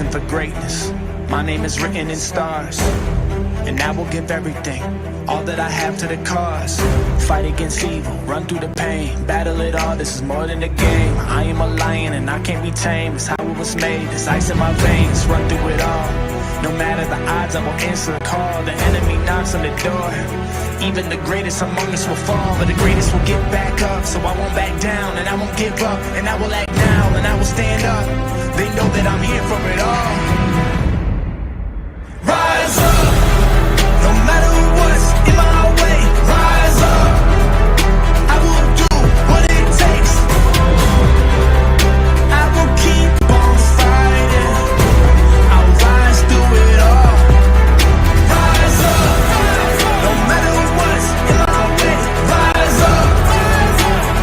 destined for greatness. My name is written in stars, and I will give everything, all that I have to the cause. Fight against evil, run through the pain, battle it all, this is more than a game. I am a lion and I can't be tamed, it's how it was made, there's ice in my veins, run through it all. No matter the odds, I will answer a call. The enemy knocks on the door. Even the greatest among us will fall, but the greatest will get back up. So I won't back down, and I won't give up, and I will act now, and I will stand up. They know that I'm here for it all. Rise up, no matter what's in my way. Rise up, I will do what it takes. I will keep on fighting. I'll rise through it all. Rise up, no matter what's in my way. Rise up,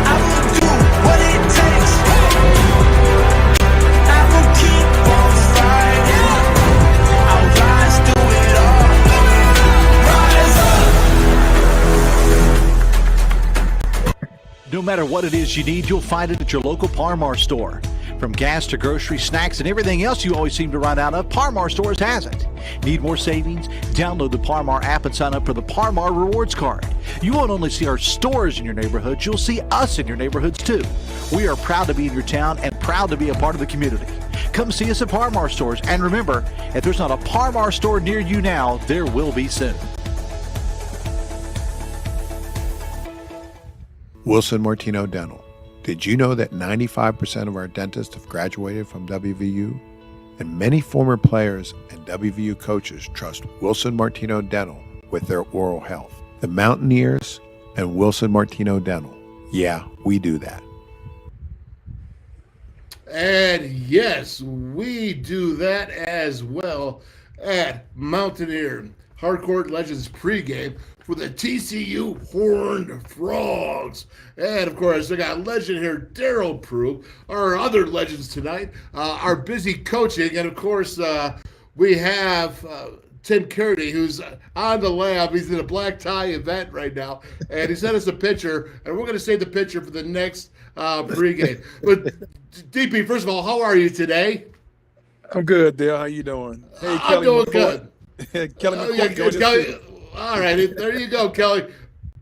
I will do what it takes. I will keep on fighting. I'll rise through it all. Rise up. No matter what it is you need, you'll find it at your local Par-Mar store. From gas to groceries, snacks, and everything else you always seem to run out of, Par-Mar Stores has it. Need more savings? Download the Par-Mar app and sign up for the Par-Mar Rewards Card. You won't only see our stores in your neighborhoods, you'll see us in your neighborhoods too. We are proud to be in your town and proud to be a part of the community. Come see us at Par-Mar Stores, and remember, if there's not a Par-Mar store near you now, there will be soon. Wilson Martino Dental. Did you know that 95% of our dentists have graduated from WVU? And many former players and WVU coaches trust Wilson Martino Dental with their oral health. The Mountaineers and Wilson Martino Dental. Yeah, we do that. And yes, we do that as well at Mountaineer Hardcourt Legends Pregame for the TCU Horned Frogs. And of course, I got legend here, Daryl Prue. Our other legends tonight are busy coaching. And of course, we have Tim Kearney, who's on the lab. He's in a black tie event right now. And he sent us a picture, and we're going to save the picture for the next pregame. But DP, first of all, how are you today? I'm good, Dale. How you doing? Hey, I'm doing good. Kelly McCoy, all right, there you go, Kelly.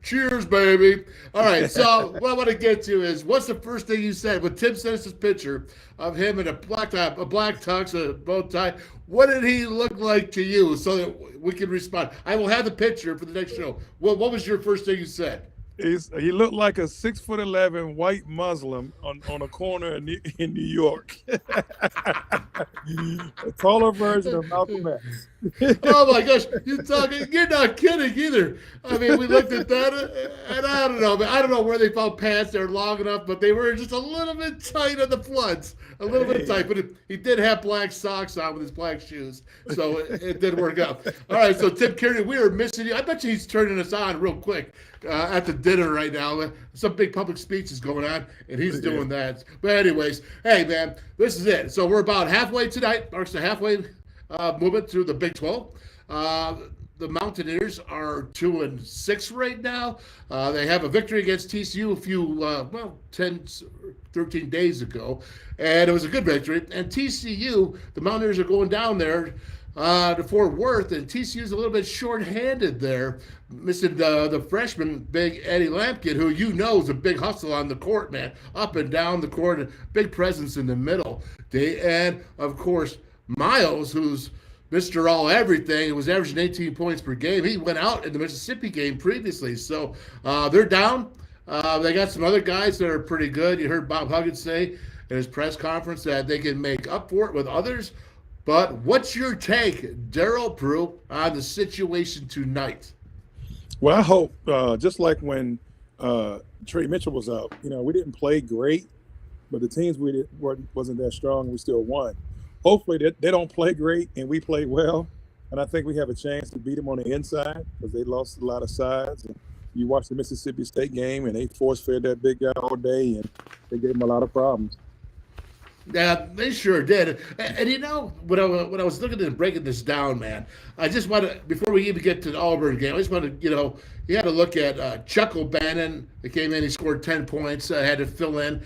Cheers, baby. All right, so what I want to get to is, what's the first thing you said when Tim sent us this picture of him in a black tux, a bow tie? What did he look like to you, so that we can respond? I will have the picture for the next show. What was your first thing you said? He looked like a 6'11" white Muslim on a corner in New York. A taller version of Malcolm X. Oh my gosh, you're not kidding either. I mean, we looked at that, and I don't know where they found pants that were long enough, but they were just a little bit tight on the floods, a little bit tight. But he did have black socks on with his black shoes, so it did work out. All right, so Tim Kearney, we are missing you. I bet you he's turning us on real quick at the dinner right now. Some big public speech is going on, and he's doing that. But anyways, hey man, this is it. So we're about halfway tonight. Marks the halfway movement through the Big 12. The Mountaineers are 2-6 right now. They have a victory against TCU a few 10, 13 days ago, and it was a good victory. And TCU, the Mountaineers are going down there to Fort Worth, and TCU's a little bit short-handed there, missing the freshman, big Eddie Lampkin, who you know is a big hustle on the court, man, up and down the court, and big presence in the middle. And, of course, Miles, who's Mr. All-Everything, was averaging 18 points per game. He went out in the Mississippi game previously, so they're down. They got some other guys that are pretty good. You heard Bob Huggins say in his press conference that they can make up for it with others. But what's your take, Daryl Prue, on the situation tonight? Well, I hope, just like when Trey Mitchell was out, we didn't play great, but the teams wasn't that strong. We still won. Hopefully they don't play great and we play well. And I think we have a chance to beat them on the inside because they lost a lot of sides. And you watch the Mississippi State game and they force-fed that big guy all day and they gave him a lot of problems. Yeah, they sure did. And when I was looking at breaking this down, man, I just want to, before we even get to the Auburn game, I just want to, you had to look at Chuck O'Bannon. He came in, he scored 10 points, had to fill in.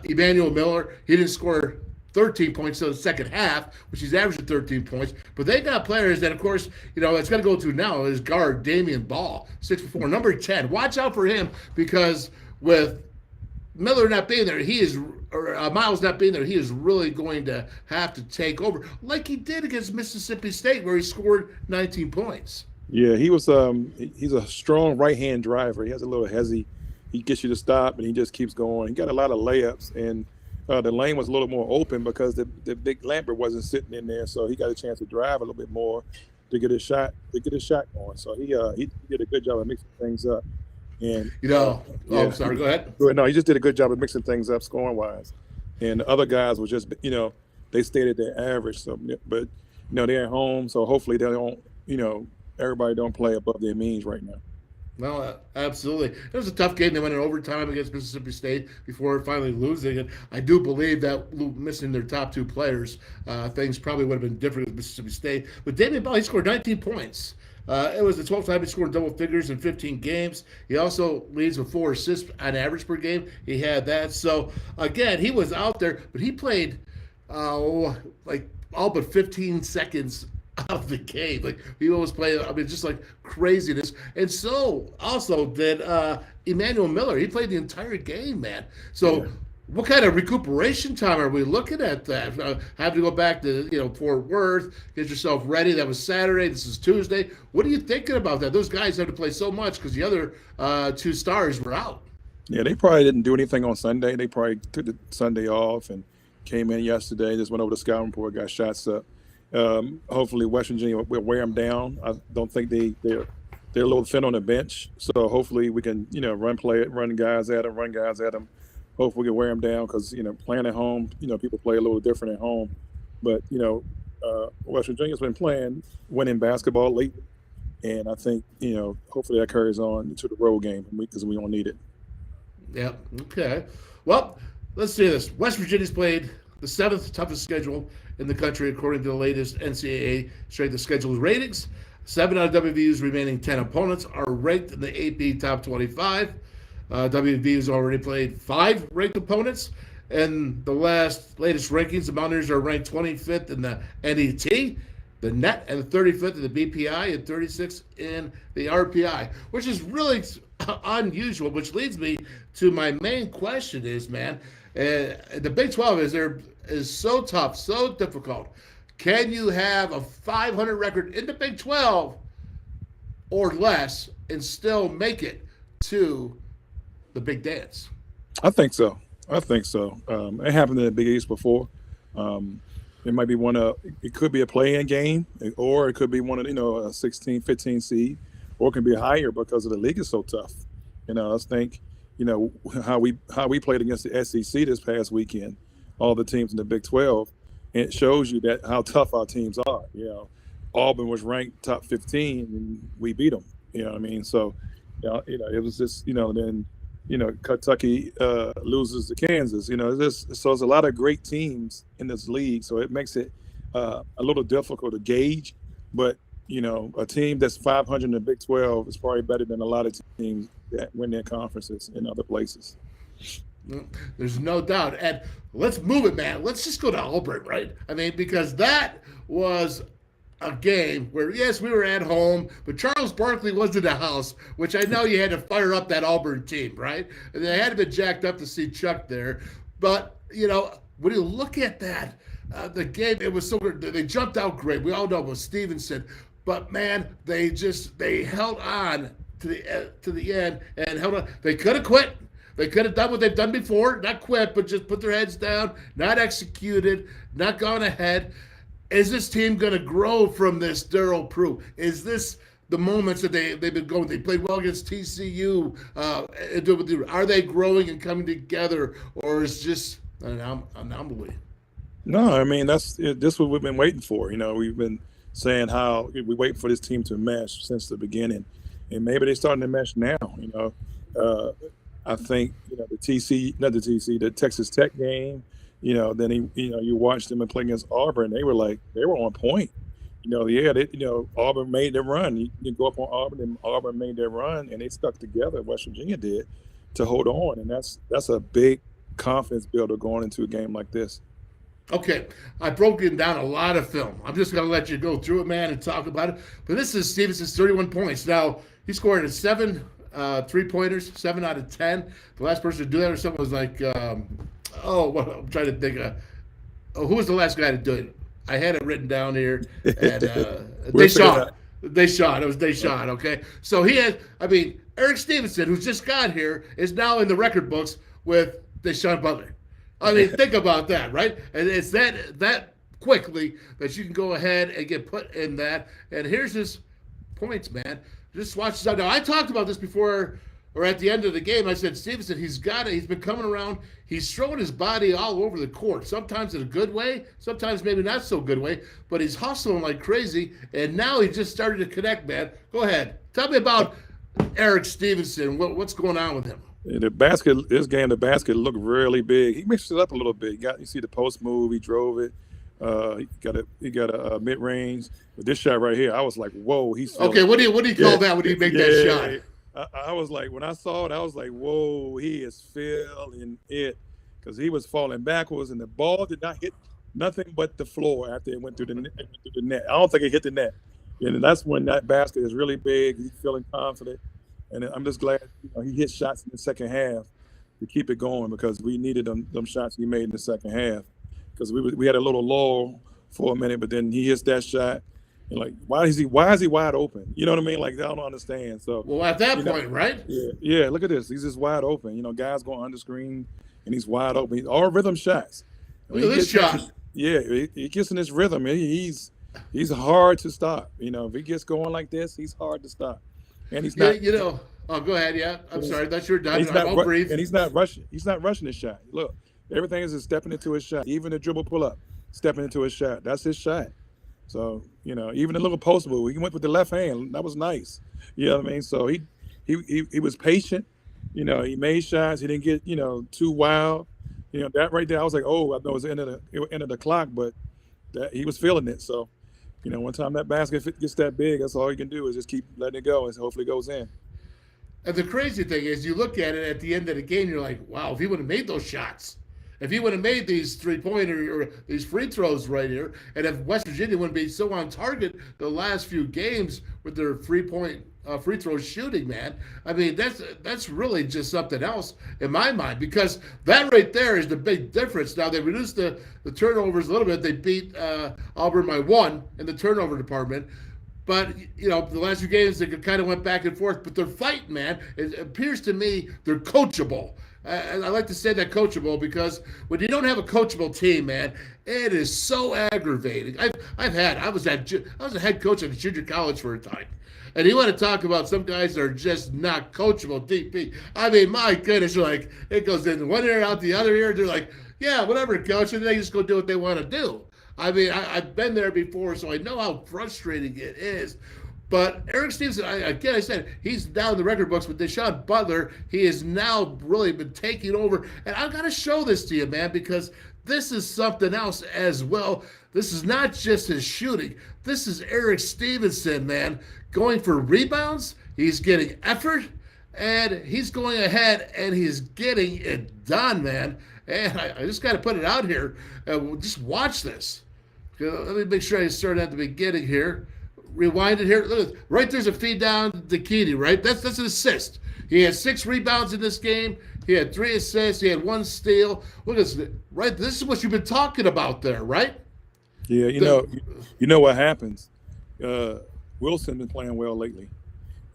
Emmanuel Miller, he didn't score 13 points in the second half, which he's averaging 13 points. But they got players that, of course, it's going to go to now is guard Damian Ball, 6'4", number 10. Watch out for him because with Miller not being there, Miles not being there, he is really going to have to take over like he did against Mississippi State where he scored 19 points. Yeah, he's a strong right-hand driver. He has a little hezzy. He gets you to stop, and he just keeps going. He got a lot of layups, and the lane was a little more open because the big Lambert wasn't sitting in there, so he got a chance to drive a little bit more to get his shot going. So he did a good job of mixing things up. And sorry, go ahead. No, he just did a good job of mixing things up scoring-wise. And the other guys were just, they stayed at their average. So, but they're at home, so hopefully they don't, everybody don't play above their means right now. No, absolutely. It was a tough game. They went in overtime against Mississippi State before finally losing it. I do believe that missing their top two players, things probably would have been different with Mississippi State. But Damian Ball, he scored 19 points. It was the 12th time he scored double figures in 15 games. He also leads with 4 assists on average per game. He had that. So, again, he was out there, but he played like all but 15 seconds out of the game. Like he was playing, just like craziness. And so also did Emmanuel Miller. He played the entire game, man. So what kind of recuperation time are we looking at that? Have to go back to Fort Worth, get yourself ready. That was Saturday. This is Tuesday. What are you thinking about that? Those guys had to play so much because the other 2 stars were out. Yeah, they probably didn't do anything on Sunday. They probably took the Sunday off and came in yesterday, just went over the scouting report, got shots up. Hopefully West Virginia will wear them down. I don't think they're a little thin on the bench. So hopefully we can, run guys at them. Hopefully we can wear them down because, playing at home, people play a little different at home. But, West Virginia's been winning basketball lately. And I think, hopefully that carries on to the road game because we don't need it. Yeah, okay. Well, let's see this. West Virginia's played the 7th toughest schedule in the country according to the latest NCAA strength of schedule ratings. 7 out of WVU's remaining 10 opponents are ranked in the AP top 25. WVU's already played 5 ranked opponents. In the latest rankings, the Mountaineers are ranked 25th in the NET, the NET, and 35th in the BPI, and 36th in the RPI, which is really unusual, which leads me to my main question is, man, the Big 12 is so tough, so difficult. Can you have a 500 record in the Big 12 or less and still make it to the Big Dance? I think so. It happened in the Big East before. It might be it could be a play-in game, or it could be one of, a 16, 15 seed, or it can be higher because of the league is so tough. I think, how we played against the SEC this past weekend, all the teams in the Big 12, and it shows you that how tough our teams are. Auburn was ranked top 15 and we beat them. So, it was just, then, Kentucky loses to Kansas. So there's a lot of great teams in this league. So it makes it a little difficult to gauge. But, a team that's 500 in the Big 12 is probably better than a lot of teams that win their conferences in other places. There's no doubt. And let's move it, man. Let's just go to Auburn, right? Because that was a game where, yes, we were at home, but Charles Barkley was in the house, which I know you had to fire up that Auburn team, right? And they had to be jacked up to see Chuck there. But, when you look at that, the game, it was so good. They jumped out great. We all know what Stevenson. But, man, they held on to the end and held on. They could have quit. They could have done what they've done before, not quit, but just put their heads down, not executed, not gone ahead. Is this team going to grow from this, Darryl Prue? Is this the moments that they've been going? They played well against TCU. Are they growing and coming together, or is just an anomaly? No, this is what we've been waiting for. We've been saying how we wait for this team to mesh since the beginning, and maybe they're starting to mesh now. I think the Texas Tech game. Then you watched them and play against Auburn. They were on point. Auburn made their run. You go up on Auburn, and Auburn made their run, and they stuck together. West Virginia did to hold on, and that's a big confidence builder going into a game like this. Okay, I've broken down a lot of film. I'm just going to let you go through it, man, and talk about it. But this is Stevenson's 31 points. Now, he scored 7 3-pointers, 7 out of 10. The last person to do that or something was like, I'm trying to think. Who was the last guy to do it? I had it written down here. And Deshaun. It was Deshaun, okay? So he had, Eric Stevenson, who's just got here, is now in the record books with Deshaun Butler. Think about that, right? And it's that quickly that you can go ahead and get put in that. And here's his points, man. Just watch this out. Now, I talked about this before, or at the end of the game. I said, Stevenson, he's got it. He's been coming around. He's throwing his body all over the court, sometimes in a good way, sometimes maybe not so good way, but he's hustling like crazy. And now he just started to connect, man. Go ahead. Tell me about Eric Stevenson. What's going on with him? The basket looked really big. He mixed it up a little bit. You see the post move. He drove it. He got a mid range. But this shot right here, I was like, whoa. Okay, what do you call that when you make that shot? I was like, when I saw it, I was like, whoa, he is feeling it, because he was falling backwards and the ball did not hit nothing but the floor after it went through the net. I don't think it hit the net. And that's when that basket is really big. He's feeling confident. And I'm just glad he hit shots in the second half to keep it going, because we needed them shots he made in the second half. Because we had a little lull for a minute, but then he hits that shot. And like, why is he wide open? You know what I mean? Like, I don't understand. So, well, at that point, right? Yeah. Look at this. He's just wide open. Guys going under screen, and he's wide open. He's all rhythm shots. Look at this shot. He gets in this rhythm. He's hard to stop. If he gets going like this, he's hard to stop. And he's not. Go ahead. Yeah, I'm sorry. That's your done. I'll breathe. And he's not rushing. He's not rushing his shot. Look, everything is just stepping into his shot. Even the dribble pull up, stepping into his shot. That's his shot. So even the little post move, he went with the left hand. That was nice. You know what I mean? So he was patient. He made shots. He didn't get too wild. That right there, I was like, oh, I know it's the end of the clock, but that he was feeling it. So. One time that basket gets that big, that's all you can do is just keep letting it go and hopefully it goes in. And the crazy thing is, you look at it at the end of the game, you're like, wow, if he would have made those shots, if he would have made these 3-pointer or these free throws right here, and if West Virginia wouldn't be so on target the last few games with their free throw shooting, man, that's really just something else in my mind, because that right there is the big difference. Now, they reduced the turnovers a little bit. They beat Auburn by 1 in the turnover department. But, the last few games, they kind of went back and forth. But they're fighting, man. It appears to me they're coachable. I like to say that coachable, because when you don't have a coachable team, man, it is so aggravating. I was a head coach at a junior college for a time. And you want to talk about some guys that are just not coachable, DP. My goodness, you're like, it goes in one ear, out the other ear. They're like, yeah, whatever, coach. And they just go do what they want to do. I've been there before, so I know how frustrating it is. But Eric Stevenson, I said, he's down the record books with Deshaun Butler. He has now really been taking over. And I've got to show this to you, man, because this is something else as well. This is not just his shooting. This is Eric Stevenson, man, going for rebounds. He's getting effort, and he's going ahead, and he's getting it done, man. And I just got to put it out here. Just watch this. Let me make sure I start at the beginning here. Rewind it here. Look, right there's a feed down to Keedy, right? That's an assist. He had 6 rebounds in this game. He had 3 assists. He had 1 steal. Look at this, right? This is what you've been talking about there, right? Yeah, you know what happens. Wilson been playing well lately,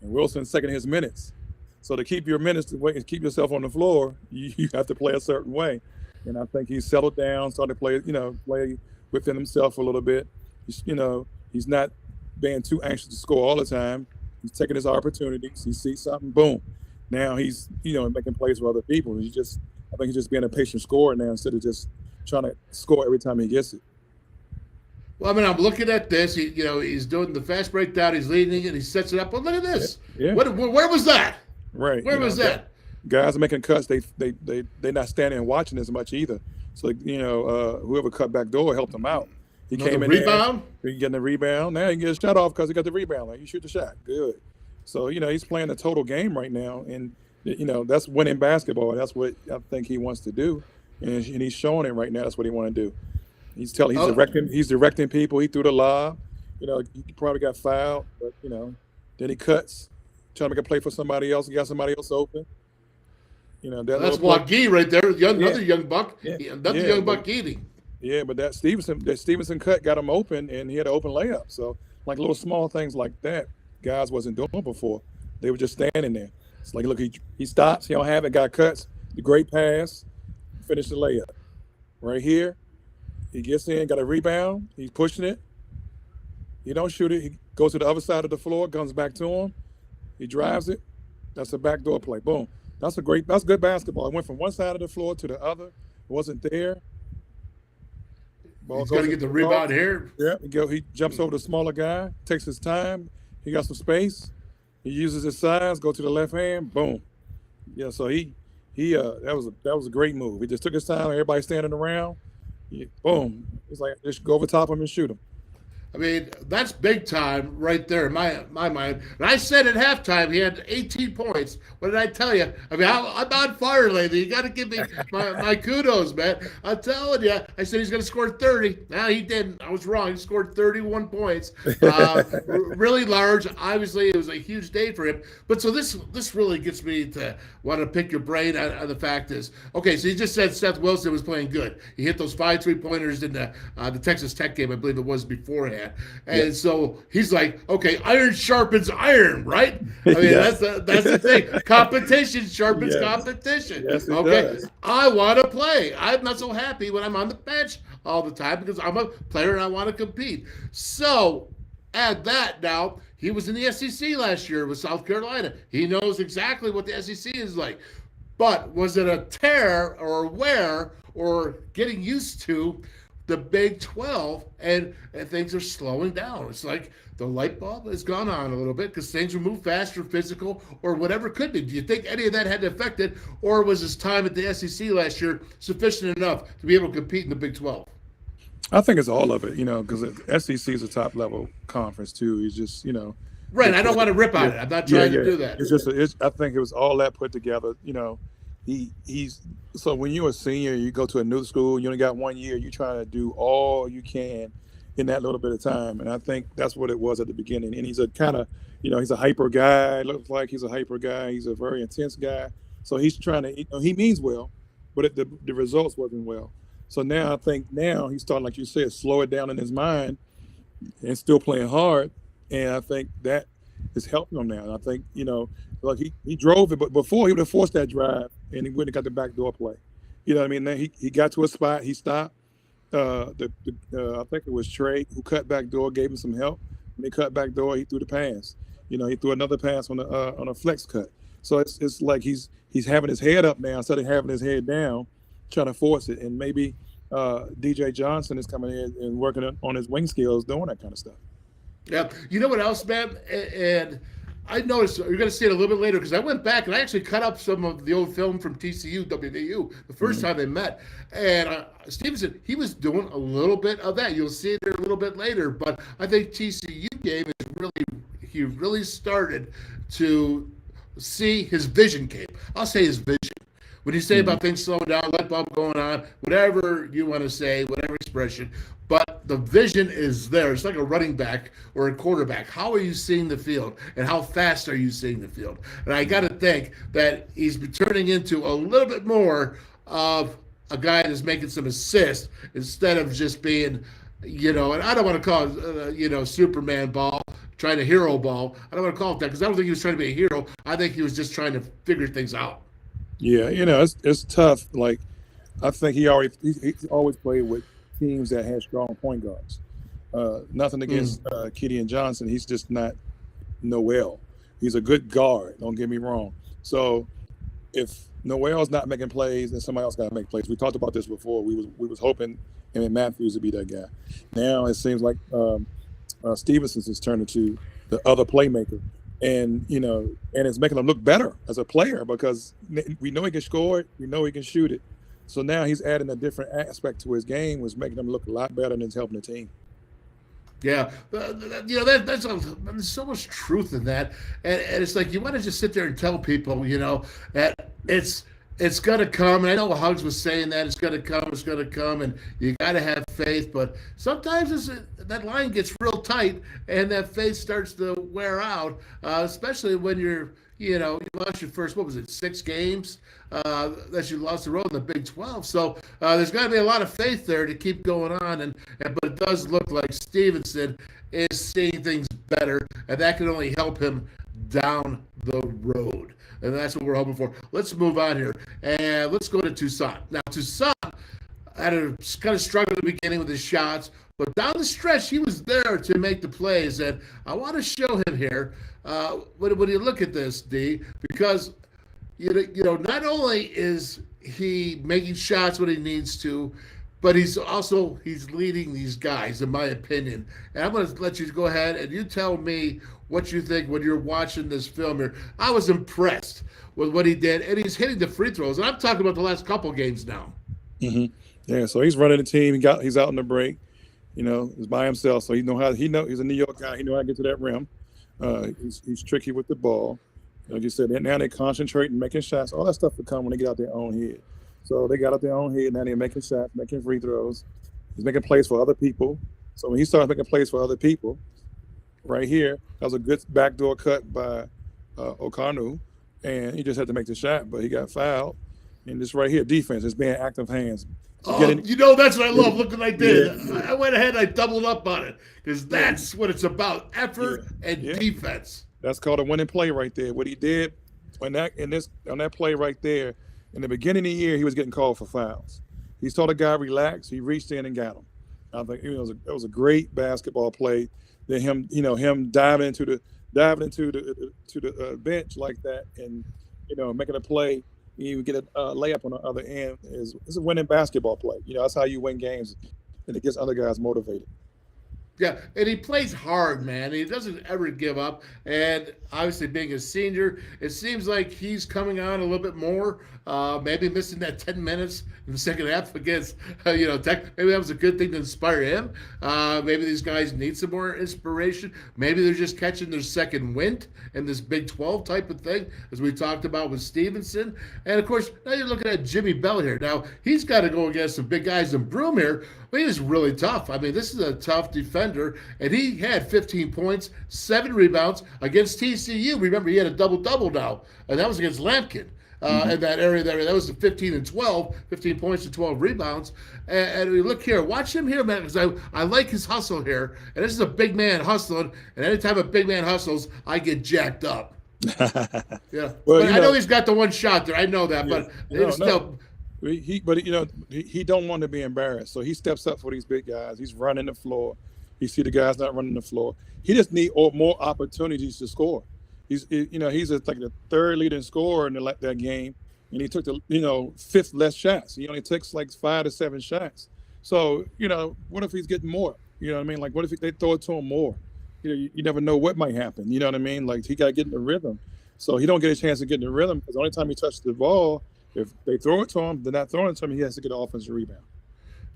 and Wilson's second his minutes. So to keep your minutes and keep yourself on the floor, you have to play a certain way. And I think he's settled down, started to play within himself a little bit. He's not being too anxious to score all the time. He's taking his opportunities. He sees something, boom. Now he's, making plays for other people. I think he's just being a patient scorer now instead of just trying to score every time he gets it. Well, I'm looking at this. He's doing the fast breakdown. He's leading it. He sets it up. Well, look at this. Yeah. Where was that? Right. Where was that? Guys are making cuts. They're not standing and watching as much either. So whoever cut back door helped him out. He came in rebound. He getting the rebound. Now he can get a shot off because he got the rebound. Like, you shoot the shot. Good. So he's playing a total game right now, and that's winning basketball. That's what I think he wants to do, and he's showing it right now. That's what he want to do. He's directing people. He threw the lob. You know, he probably got fouled, but you know, then he cuts, trying to make a play for somebody else. He got somebody else open. You know, that's Wagee right there. Another young buck. Yeah. Another young buck eating. Yeah, but that Stevenson cut got him open, and he had an open layup. So, like little small things like that, guys wasn't doing before. They were just standing there. It's like, look, he stops. He don't have it. Got cuts. The great pass. Finish the layup. Right here, he gets in, got a rebound. He's pushing it. He don't shoot it. He goes to the other side of the floor, comes back to him. He drives it. That's a backdoor play. Boom. That's good basketball. It went from one side of the floor to the other. It wasn't there. He's got to get the rebound here. Yeah, he jumps over the smaller guy, takes his time. He got some space. He uses his size, go to the left hand, boom. Yeah, so that was a great move. He just took his time. Everybody standing around. Boom. It's like just go over top of him and shoot him. I mean, that's big time right there in my mind. And I said at halftime he had 18 points. What did I tell you? I mean, I'm on fire lately. You got to give me my kudos, man. I'm telling you. I said he's going to score 30. Now he didn't. I was wrong. He scored 31 points. Really large. Obviously, it was a huge day for him. But so this really gets me to want to pick your brain on the fact is, okay, so you just said Seth Wilson was playing good. He hit those 5 3-pointers in the Texas Tech game, I believe it was beforehand. And so he's like, okay, iron sharpens iron, right? I mean, that's the thing. Competition sharpens competition. Yes, okay, does. I want to play. I'm not so happy when I'm on the bench all the time because I'm a player and I want to compete. So add that now. He was in the SEC last year with South Carolina. He knows exactly what the SEC is like. But was it a tear or a wear or getting used to the Big 12, and things are slowing down? It's like the light bulb has gone on a little bit because things are moved faster, physical, or whatever it could be. Do you think any of that had to affect it, or was his time at the SEC last year sufficient enough to be able to compete in the Big 12? I think it's all of it, because SEC is a top-level conference, too. He's just, Right, I don't want to rip on it. I'm not trying to do that. It's just, I think it was all that put together, He's so when you're a senior, you go to a new school, you only got 1 year, you try to do all you can in that little bit of time. And I think that's what it was at the beginning. And he's a kind of, he's a hyper guy. It looks like he's a hyper guy. He's a very intense guy. So he's trying to, he means well, but the results wasn't well. So now I think he's starting, like you said, slow it down in his mind and still playing hard. And I think that is helping him now. And I think, like he drove it, but before he would have forced that drive and he wouldn't have got the backdoor play. You know what I mean? Then he got to a spot, he stopped. I think it was Trey who cut back door, gave him some help. When he cut back door, he threw the pass. He threw another pass on a flex cut. So it's like he's having his head up now instead of having his head down, trying to force it. And maybe DJ Johnson is coming in and working on his wing skills, doing that kind of stuff. Yeah. You know what else, man? And I noticed, you're going to see it a little bit later, because I went back and I actually cut up some of the old film from TCU, WVU, the first time they met. And Stevenson, he was doing a little bit of that. You'll see it there a little bit later. But I think TCU game is he really started to see his vision came. I'll say his vision. When you say about things slowing down, light bulb going on, whatever you want to say, whatever expression, but the vision is there. It's like a running back or a quarterback. How are you seeing the field, and how fast are you seeing the field? And I got to think that he's turning into a little bit more of a guy that's making some assists instead of just being, and I don't want to call it, Superman ball, trying to hero ball. I don't want to call it that because I don't think he was trying to be a hero. I think he was just trying to figure things out. Yeah, it's tough. Like, I think he's always played with teams that had strong point guards. Nothing against Gideon Johnson. He's just not Noel. He's a good guard. Don't get me wrong. So if Noel's not making plays, then somebody else got to make plays. We talked about this before. We was hoping Emmett Matthews would be that guy. Now it seems like Stevenson's has turned into the other playmaker. And, and it's making him look better as a player because we know he can score it. We know he can shoot it. So now he's adding a different aspect to his game, which is making him look a lot better and it's helping the team. Yeah, there's so much truth in that. And it's like you want to just sit there and tell people, that It's going to come. And I know Hugs was saying that it's going to come. It's going to come. And you got to have faith. But sometimes that line gets real tight and that faith starts to wear out, especially when you lost your first, what was it, 6 games that you lost the road in the Big 12. So there's got to be a lot of faith there to keep going on. But it does look like Stevenson is seeing things better, and that can only help him down the road. And that's what we're hoping for. Let's move on here, and let's go to Toussaint. Now, Toussaint had a kind of struggle at the beginning with his shots, but down the stretch, he was there to make the plays. And I want to show him here when you look at this, D, because not only is he making shots when he needs to, but he's leading these guys, in my opinion. And I'm going to let you go ahead and you tell me what you think when you're watching this film here. I was impressed with what he did, and he's hitting the free throws. And I'm talking about the last couple games now. Mm-hmm. Yeah, so he's running the team. He's out in the break. He's by himself, so he's a New York guy. He know how to get to that rim. He's tricky with the ball. Like you said, now they concentrate and making shots. All that stuff will come when they get out their own head. So they got out their own head. Now they're making shots, making free throws. He's making plays for other people. So when he starts making plays for other people, right here, that was a good backdoor cut by Okanu, and he just had to make the shot, but he got fouled. And this right here, defense is being active hands. That's what I love. Look what I did. Yeah. I went ahead and I doubled up on it because that's what it's about, effort and defense. That's called a winning play right there. What he did on that play right there, in the beginning of the year, he was getting called for fouls. He saw the guy relax. He reached in and got him. I think it was a great basketball play. Then him diving into the bench like that and making a play. You get a layup on the other end. It's a winning basketball play. That's how you win games, and it gets other guys motivated. Yeah, and he plays hard, man. He doesn't ever give up. And obviously, being a senior, it seems like he's coming on a little bit more. Maybe missing that 10 minutes in the second half against, Tech. Maybe that was a good thing to inspire him. Maybe these guys need some more inspiration. Maybe they're just catching their second wind in this Big 12 type of thing, as we talked about with Stevenson. And, of course, now you're looking at Jimmy Bell here. Now, he's got to go against some big guys in Broome here. But he was really tough. I mean, this is a tough defender, and he had 15 points, 7 rebounds against TCU. Remember, he had a double-double now, and that was against Lampkin in that area there. That was the 15 and 12, 15 points and 12 rebounds. And we look here. Watch him here, man, because I like his hustle here. And this is a big man hustling, and anytime a big man hustles, I get jacked up. Yeah. Well, but I know he's got the one shot there. I know that, yeah. but it's still... He don't want to be embarrassed, so he steps up for these big guys. He's running the floor. He see the guys not running the floor. He just need more opportunities to score. He's like the third leading scorer in that game, and he took the 5th less shots. He only takes like 5 to 7 shots. So what if he's getting more? You know what I mean? Like what if they throw it to him more? You never know what might happen. You know what I mean? Like he got to get in the rhythm. So he don't get a chance to get in the rhythm because the only time he touches the ball. If they throw it to him, they're not throwing it to him. He has to get an offensive rebound.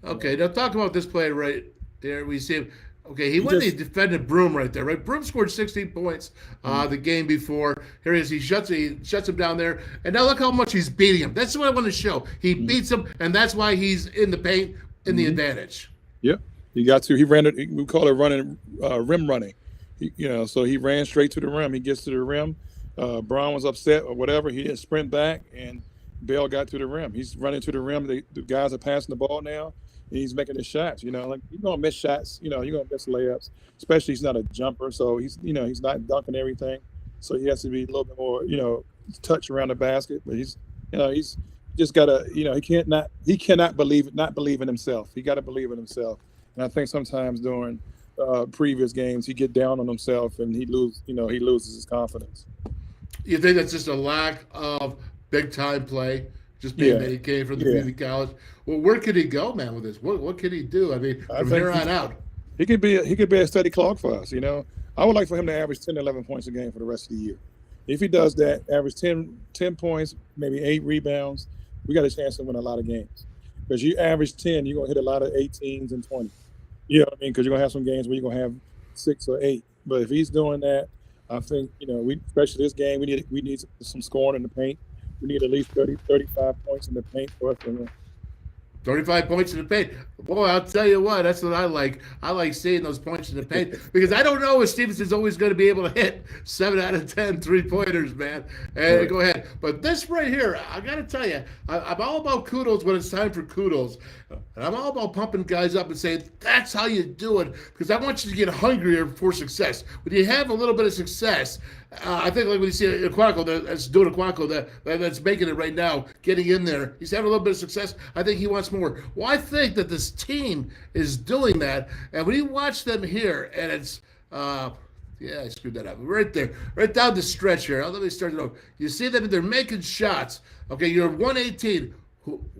Okay, now talk about this play right there. We see him. Okay, he defended Broome right there, right? Broome scored 16 points the game before. Here he is. He shuts him down there. And now look how much he's beating him. That's what I want to show. He beats him, and that's why he's in the paint in the advantage. Yep. He got to. He ran it. We call it running, rim running. So he ran straight to the rim. He gets to the rim. Brown was upset or whatever. He didn't sprint back, and Bell got to the rim. He's running to the rim. The guys are passing the ball now, and he's making his shots. You're gonna miss shots. You're gonna miss layups. Especially he's not a jumper, so he's not dunking everything. So he has to be a little bit more touch around the basket. But he's just gotta he cannot not believe in himself. He got to believe in himself. And I think sometimes during previous games he get down on himself and he loses his confidence. You think that's just a lack of big time play, just being that he came from the community college? Well, where could he go, man, with this? What could he do? I mean, from here on out, he could be a steady clock for us. I would like for him to average 10, 11 points a game for the rest of the year. If he does that, average 10 points, maybe 8 rebounds, we got a chance to win a lot of games. Because you average 10, you're gonna hit a lot of 18s and 20. You know what I mean? Because you're gonna have some games where you're gonna have 6 or 8. But if he's doing that, I think especially this game, we need some scoring in the paint we need at least 35 points in the paint for us to win. 35 points in the paint. Boy, I'll tell you what, that's what I like. I like seeing those points in the paint because I don't know if Stevenson's always going to be able to hit 7 out of 10 3-pointers, man. And go ahead. But this right here, I got to tell you, I'm all about kudos when it's time for kudos. And I'm all about pumping guys up and saying, that's how you do it, because I want you to get hungrier for success. When you have a little bit of success, I think like when you see Aquaco that's doing Aquaco, that's making it right now, getting in there, he's having a little bit of success. I think he wants more. Well, I think that this team is doing that. And when you watch them here, and it's, I screwed that up. Right there, right down the stretch here. Let me start it over. You see them, they're making shots. Okay, you're 118.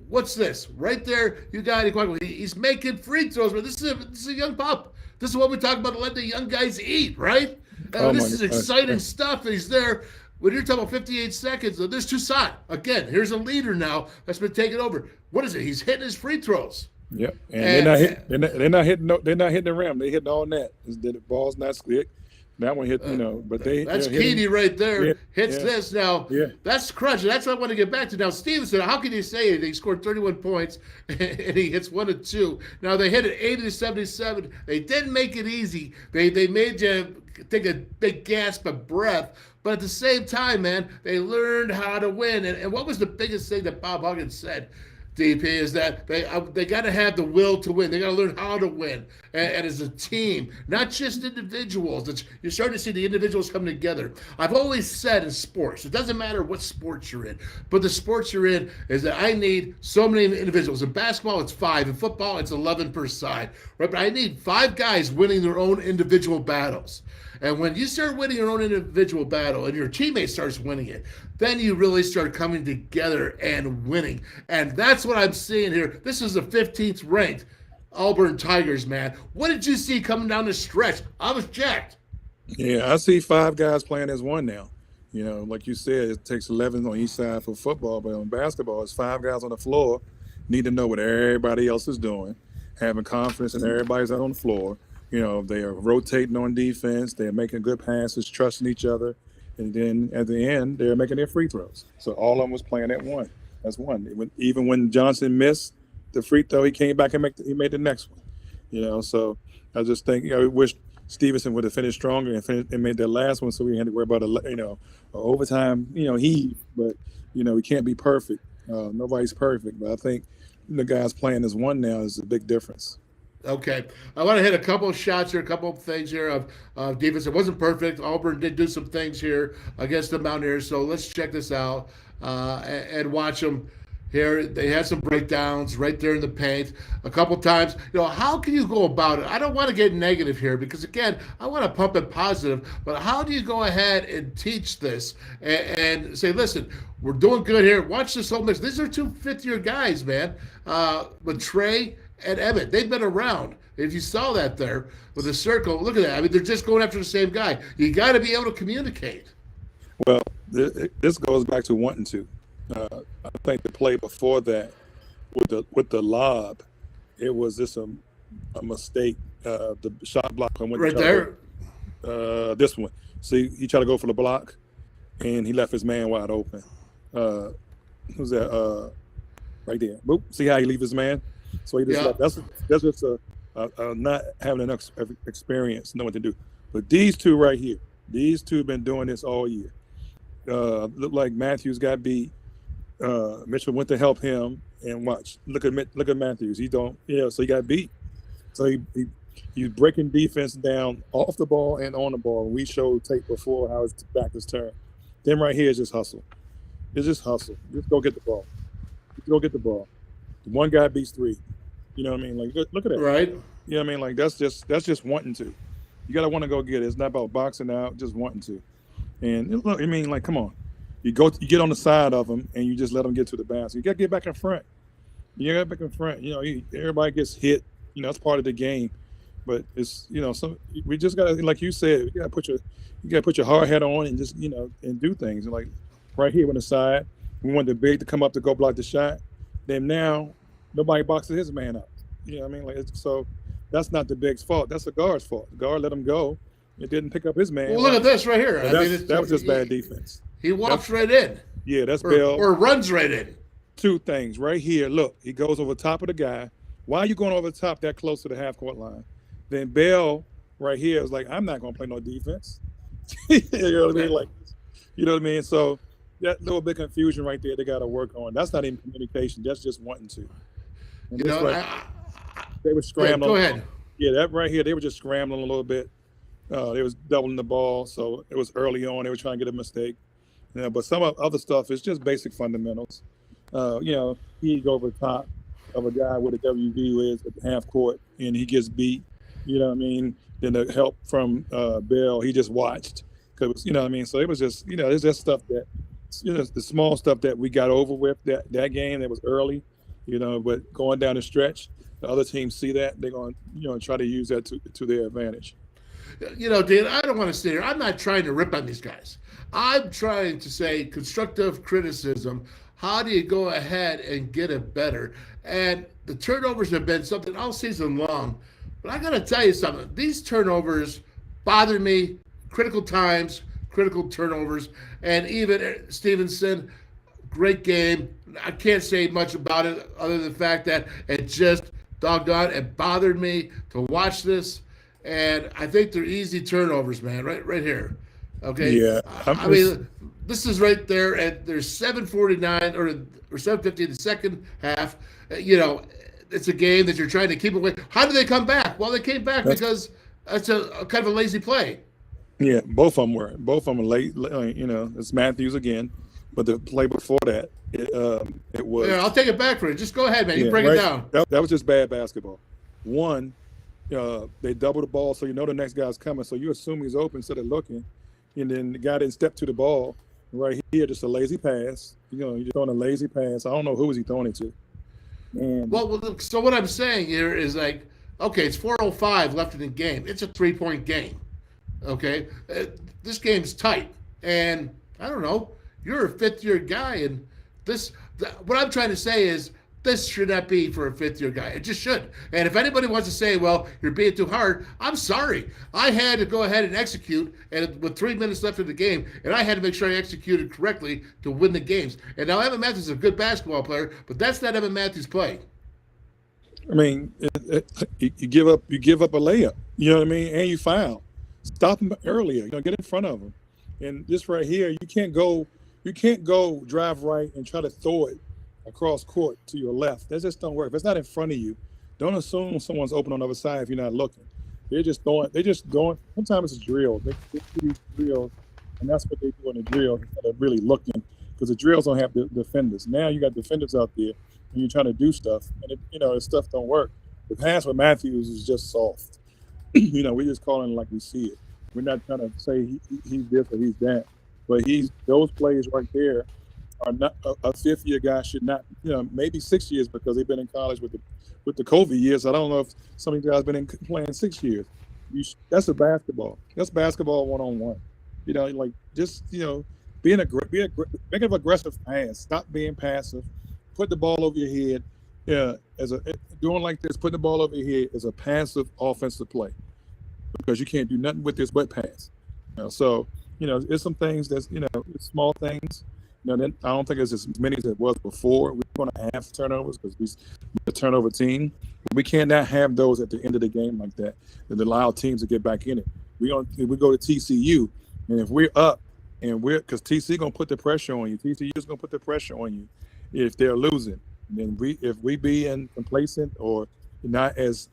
What's this? Right there, you got it. He's making free throws, but this is a young pup. This is what we talk about, to let the young guys eat, right? This is exciting stuff. He's there. When you're talking about 58 seconds, there's Toussaint. Again, here's a leader now that's been taken over. What is it? He's hitting his free throws. Yep, and they're not hitting the rim. They hitting all net. The ball's not slick. That one hit, but that's Keedy right there. Hits this now. Yeah. That's crunch. That's what I want to get back to. Now, Stevenson, how can you say anything? He scored 31 points and he hits 1 of 2. Now they hit it 80-77. They didn't make it easy. They made you take a big gasp of breath. But at the same time, man, they learned how to win. And what was the biggest thing that Bob Huggins said, DP, is that they got to have the will to win. They got to learn how to win, and as a team, not just individuals. You're starting to see the individuals come together. I've always said in sports, it doesn't matter what sports you're in, but the sports you're in is that I need so many individuals. In basketball, it's 5. In football, it's 11 per side. Right? But I need 5 guys winning their own individual battles. And when you start winning your own individual battle and your teammate starts winning it, then you really start coming together and winning. And that's what I'm seeing here. This is the 15th ranked Auburn Tigers, man. What did you see coming down the stretch? I was jacked. Yeah, I see 5 guys playing as one now. Like you said, it takes 11 on each side for football, but on basketball, it's 5 guys on the floor, need to know what everybody else is doing, having confidence in everybody's out on the floor. They are rotating on defense. They're making good passes, trusting each other. And then at the end, they're making their free throws. So all of them was playing at one. That's one. Even when Johnson missed the free throw, he came back and made the next one. So I just think, I wish Stevenson would have finished stronger and made that last one so we had to worry about a overtime, heave. But, we can't be perfect. Nobody's perfect. But I think the guys playing as one now is a big difference. Okay. I want to hit a couple of shots here, a couple of things here of defense. It wasn't perfect. Auburn did do some things here against the Mountaineers. So let's check this out and watch them here. They had some breakdowns right there in the paint a couple times. How can you go about it? I don't want to get negative here because, again, I want to pump it positive. But how do you go ahead and teach this and say, listen, we're doing good here. Watch this whole mix. These are 2 fifth-year guys, man, with Trey and Emmett. They've been around. If you saw that there with the circle, look at that. I mean, they're just going after the same guy. You got to be able to communicate. Well, this goes back to wanting to. I think the play before that with the lob, it was just a mistake. The shot block went right there. This one. See, he tried to go for the block, and he left his man wide open. Who's that? Right there. Boop. See how he leave his man? So he just left. That's just a not having enough experience, know what to do. But these 2 right here, these 2 have been doing this all year. Look like Matthews got beat. Mitchell went to help him, and watch. Look at Matthews. He don't. So he got beat. So he's breaking defense down off the ball and on the ball. We showed tape before how his back is turned. Them right here is just hustle. It's just hustle. Just go get the ball. One guy beats 3. You know what I mean? Like, look at that. Right. You know what I mean? Like, that's just wanting to. You got to want to go get it. It's not about boxing out, just wanting to. And look, I mean, like, come on. You get on the side of them, and you just let them get to the basket. You got to get back in front. Everybody gets hit. That's part of the game. But it's, we just got to, like you said, you got to put your hard hat on and just, and do things. And like right here on the side, we want the big to come up to go block the shot. Then now nobody boxes his man up. You know what I mean? Like, so that's not the big's fault. That's the guard's fault. The guard let him go. It didn't pick up his man. Well, look at this right here. That was just bad defense. He walks right in. Yeah, that's Bell. Or runs right in. Two things right here. Look, he goes over top of the guy. Why are you going over the top that close to the half court line? Then Bell right here is like, I'm not going to play no defense. You know what I mean? Like, you know what I mean? So that little bit of confusion right there, they got to work on. That's not even communication. That's just wanting to. And You know, they were scrambling. Go ahead. Yeah, that right here, they were just scrambling a little bit. They was doubling the ball, so it was early on. They were trying to get a mistake. But some other stuff is just basic fundamentals. He go over the top of a guy with a WV is at the half court, and he gets beat. You know what I mean? Then the help from Bell, he just watched. Cause you know what I mean? So it was just, there's just stuff that, the small stuff that we got over with that game that was early, but going down the stretch, the other teams see that, they're going to, try to use that to their advantage. Dan, I don't want to sit here. I'm not trying to rip on these guys. I'm trying to say constructive criticism. How do you go ahead and get it better? And the turnovers have been something all season long. But I got to tell you something. These turnovers bother me. Critical times, critical turnovers. And even Stevenson, great game. I can't say much about it other than the fact that it just doggone it bothered me to watch this. And I think they're easy turnovers, man, right here. Okay? Yeah. I mean, this is right there at there's 7:49 or 7:50 in the second half. It's a game that you're trying to keep away. How did they come back? Well, they came back because it's a kind of a lazy play. Yeah, both of them were. Both of them were late. It's Matthews again. But the play before that, it was. Yeah, I'll take it back for you. Just go ahead, man. You break it down. That was just bad basketball. One, they double the ball, so the next guy's coming. So you assume he's open instead of looking. And then the guy didn't step to the ball. Right here, just a lazy pass. You're just throwing a lazy pass. I don't know who was he throwing it to. And so what I'm saying here is like, okay, it's 4:05 left in the game. It's a 3-point game. Okay, this game's tight, and I don't know. You're a fifth-year guy, and what I'm trying to say is this should not be for a fifth-year guy. It just should. And if anybody wants to say, well, you're being too hard, I'm sorry. I had to go ahead and execute, and with 3 minutes left in the game, and I had to make sure I executed correctly to win the games. And now Evan Matthews is a good basketball player, but that's not Evan Matthews' play. I mean, you give up a layup. You know what I mean? And you foul. Stop him earlier. Get in front of him. And this right here, you can't go drive right and try to throw it across court to your left. That just don't work. If it's not in front of you, don't assume someone's open on the other side if you're not looking. They're just going. Sometimes it's drill. They do these drills, and that's what they do in the drill instead of really looking, because the drills don't have the defenders. Now you got defenders out there, and you're trying to do stuff, and the stuff don't work. The pass with Matthews is just soft. We just call it like we see it. We're not trying to say he's this or he's that, but those plays right there are not a fifth-year guy should not, maybe 6 years because they've been in college with the COVID years. I don't know if some of you guys been playing 6 years. That's a basketball. That's basketball one-on-one. Make an aggressive pass. Stop being passive. Put the ball over your head. Yeah, doing like this, putting the ball over your head is a passive offensive play because you can't do nothing with this but pass. So it's some things that's it's small things. Then I don't think it's as many as it was before. We're going to have turnovers because we're a turnover team. We cannot have those at the end of the game like that allow teams to get back in it. We go to TCU, and if we're up, and because TCU going to put the pressure on you. TCU is going to put the pressure on you if they're losing. And then if we be complacent or not as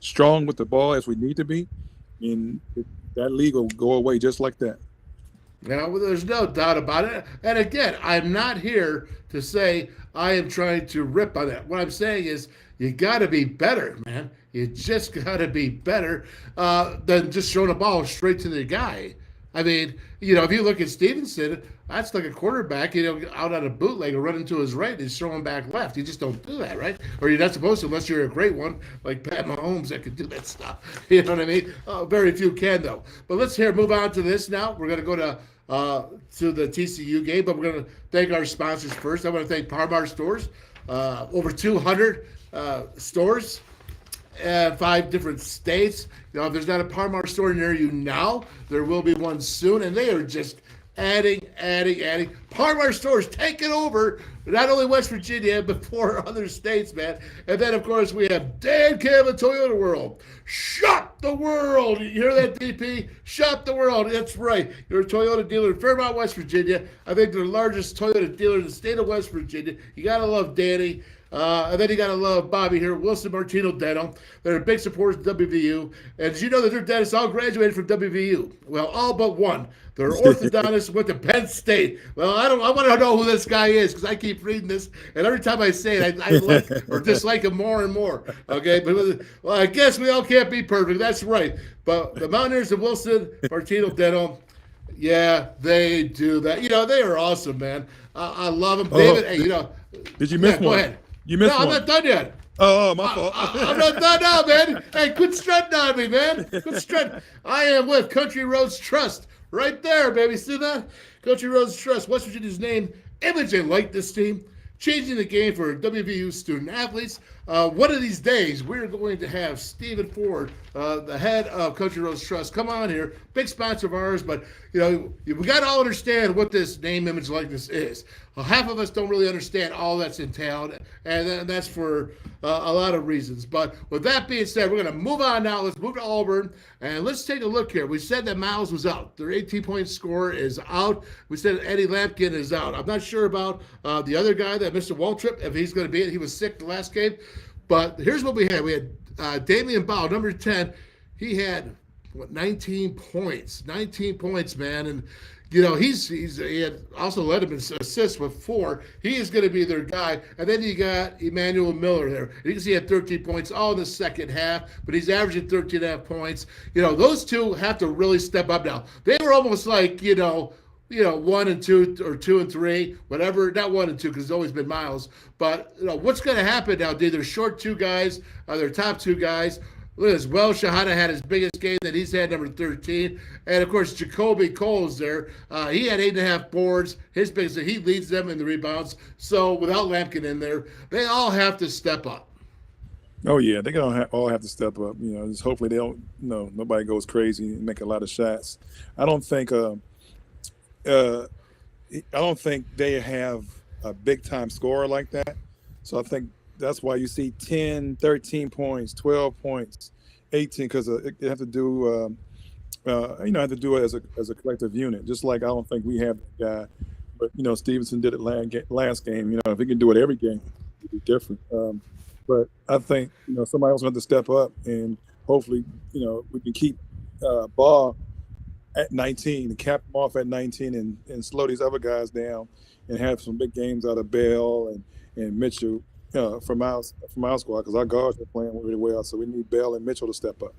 strong with the ball as we need to be, and that league will go away just like that. Well, there's no doubt about it. And again, I'm not here to say I am trying to rip on that. What I'm saying is you got to be better, man. You just got to be better than just throwing a ball straight to the guy. I mean, if you look at Stevenson, that's like a quarterback, out on a bootleg or running to his right and he's throwing back left. You just don't do that, right? Or you're not supposed to unless you're a great one like Pat Mahomes that could do that stuff. You know what I mean? Very few can, though. But let's move on to this now. We're going to go to the TCU game, but we're going to thank our sponsors first. I want to thank Parmar Stores. Over 200 stores. 5 different states. If there's not a Parmar store near you now, there will be one soon, and they are just adding. Parmar stores taking over not only West Virginia, but 4 other states, man. And then, of course, we have Dan Cam and Toyota World. Shop the world. You hear that, DP? Shop the world. That's right. You're a Toyota dealer in Fairmont, West Virginia. I think they're the largest Toyota dealer in the state of West Virginia. You got to love Danny. And then you got to love Bobby here, Wilson Martino Dental. They're big supporters of WVU. And did you know that their dentists all graduated from WVU? Well, all but one. Their orthodontist went to Penn State. Well, I want to know who this guy is because I keep reading this, and every time I say it, I like or dislike him more and more. Okay, but well, I guess we all can't be perfect. That's right. But the Mountaineers of Wilson Martino Dental, yeah, they do that. They are awesome, man. I love them, David. Hey, Did you miss one? Go ahead. You missed no, one. I'm not done yet. Oh, my fault. I'm not done now, man. Hey, quit strutting on me, man. Quit strutting. I am with Country Roads Trust. Right there, baby. See that? Country Roads Trust, West Virginia's name, image, and likeness team, changing the game for WVU student athletes. One of these days, we're going to have Stephen Ford, the head of Country Roads Trust, come on here. Big sponsor of ours, but we got to all understand what this name, image, likeness is. Well, half of us don't really understand all that's entailed, and that's for a lot of reasons. But with that being said, we're going to move on now. Let's move to Auburn, and let's take a look here. We said that Miles was out. Their 18-point scorer is out. We said Eddie Lampkin is out. I'm not sure about the other guy, that Mr. Waltrip, if he's going to be it. He was sick the last game. But here's what we had. We had Damian Bow, number 10. He had 19 points. 19 points, man. And he had also led him in assists with 4. He is going to be their guy. And then you got Emmanuel Miller there. And you can see he had 13 points all in the second half, but he's averaging 13.5 points. Those two have to really step up now. They were almost like, 1 and 2 or 2 and 3, whatever. Not 1 and 2 because it's always been Miles. But what's going to happen now? They're short 2 guys, their top 2 guys. Look at this. Welsh Shahada had his biggest game that he's had, number 13. And, of course, Jacoby Cole's there. He had 8.5 boards. His biggest, he leads them in the rebounds. So, without Lampkin in there, they all have to step up. Oh, yeah. They're going to all have to step up. Just hopefully they don't, nobody goes crazy and make a lot of shots. I don't think they have a big-time scorer like that. So I think that's why you see 10, 13 points, 12 points, 18, because you have to do, have to do it as a collective unit. Just like I don't think we have that guy, but Stevenson did it last game. If he can do it every game, it'd be different. But I think somebody else has to step up, and hopefully we can keep Ball at 19 and cap them off at 19 and slow these other guys down and have some big games out of Bell and Mitchell from our squad, because our guards are playing really well. So we need Bell and Mitchell to step up.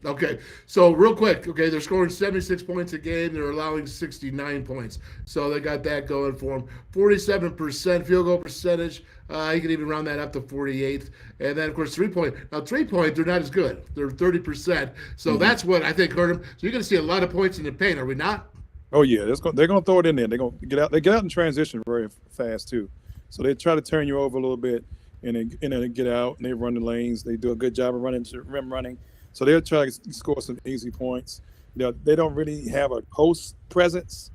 Okay, so real quick, they're scoring 76 points a game. They're allowing 69 points. So they got that going for them. 47% field goal percentage. You can even round that up to 48. And then, of course, 3-point. Now, 3-point, they're not as good. They're 30%. So that's what I think hurt them. So you're going to see a lot of points in the paint, are we not? Oh, yeah. They're going to throw it in there. They're going to get out. They get out in transition very fast, too. So they try to turn you over a little bit, and then they get out, and they run the lanes. They do a good job of rim running. So they'll try to score some easy points. They don't really have a post presence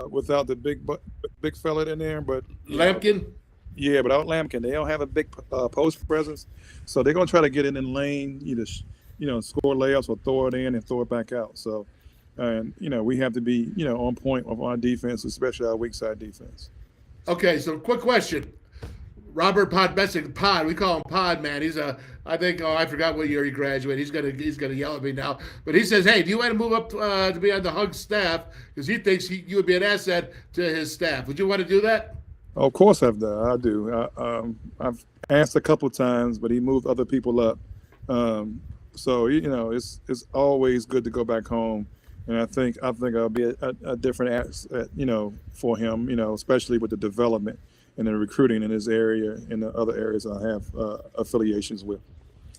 without the big fella in there. But Lampkin? Yeah, but without Lampkin, they don't have a big post presence. So they're going to try to get in the lane, either score layups or throw it in and throw it back out. So, we have to be, on point of our defense, especially our weak side defense. Okay, so quick question. Robert Podbesic, Pod, we call him Pod, man. He's I forgot what year he graduated. He's gonna yell at me now. But he says, hey, do you want to move up to be on the Hug staff? Because he thinks you would be an asset to his staff. Would you want to do that? Of course I do. I've asked a couple times, but he moved other people up. So it's always good to go back home. And I think I'll be a different asset, for him, especially with the development and the recruiting in this area and the other areas I have affiliations with.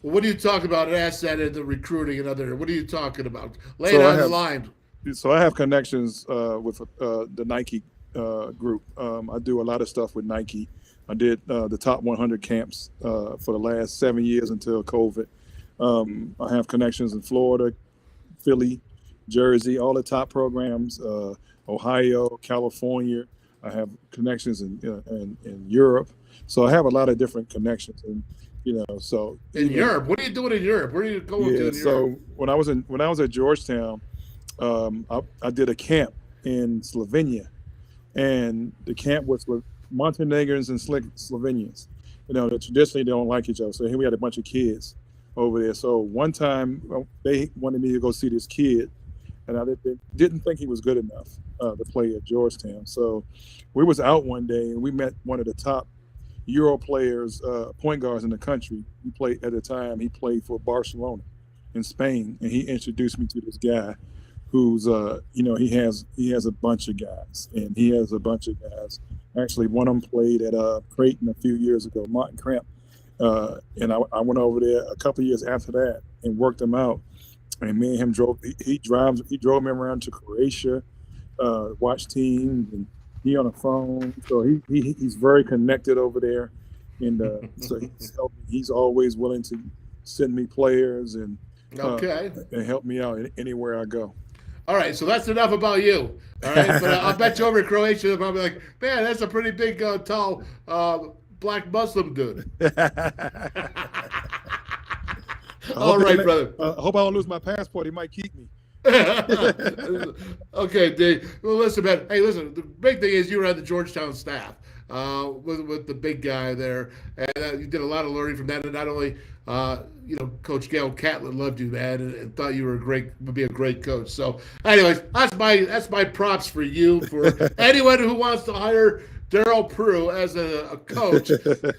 Well, what are you talking about, an asset in the recruiting and other? What are you talking about? Lay it on the line. So I have connections with the Nike group. I do a lot of stuff with Nike. I did the top 100 camps for the last 7 years until COVID. I have connections in Florida, Philly, Jersey, all the top programs, Ohio, California. I have connections in Europe, so I have a lot of different connections, and so in Europe. What are you doing in Europe? Where are you going to? In so Europe? when I was at Georgetown, I did a camp in Slovenia, and the camp was with Montenegrins and Slovenians. That traditionally they don't like each other. So here we had a bunch of kids over there. So one time they wanted me to go see this kid, and I didn't think he was good enough to play at Georgetown. So we was out one day, and we met one of the top Euro players, point guards in the country. He played for Barcelona in Spain, and he introduced me to this guy who's he has a bunch of guys, and he has a bunch of guys. Actually, one of them played at Creighton a few years ago, Martin Cramp, and I went over there a couple of years after that and worked him out. And me and him drove. He drove me around to Croatia, watched teams, and he on the phone. So he's very connected over there, and so he's always willing to send me players and help me out anywhere I go. All right, so that's enough about you. All right, but I'll bet you over in Croatia, they'll probably be like, man, that's a pretty big, tall, black Muslim dude. All right, brother. I hope I don't lose my passport. He might keep me. Okay, Dave. Well, listen, man. Hey, listen. The big thing is you were on the Georgetown staff with the big guy there, and you did a lot of learning from that. And not only, Coach Gail Catlett loved you, man, and thought you would be a great coach. So, anyways, that's my props for you. For anyone who wants to hire Daryl Prue as a coach,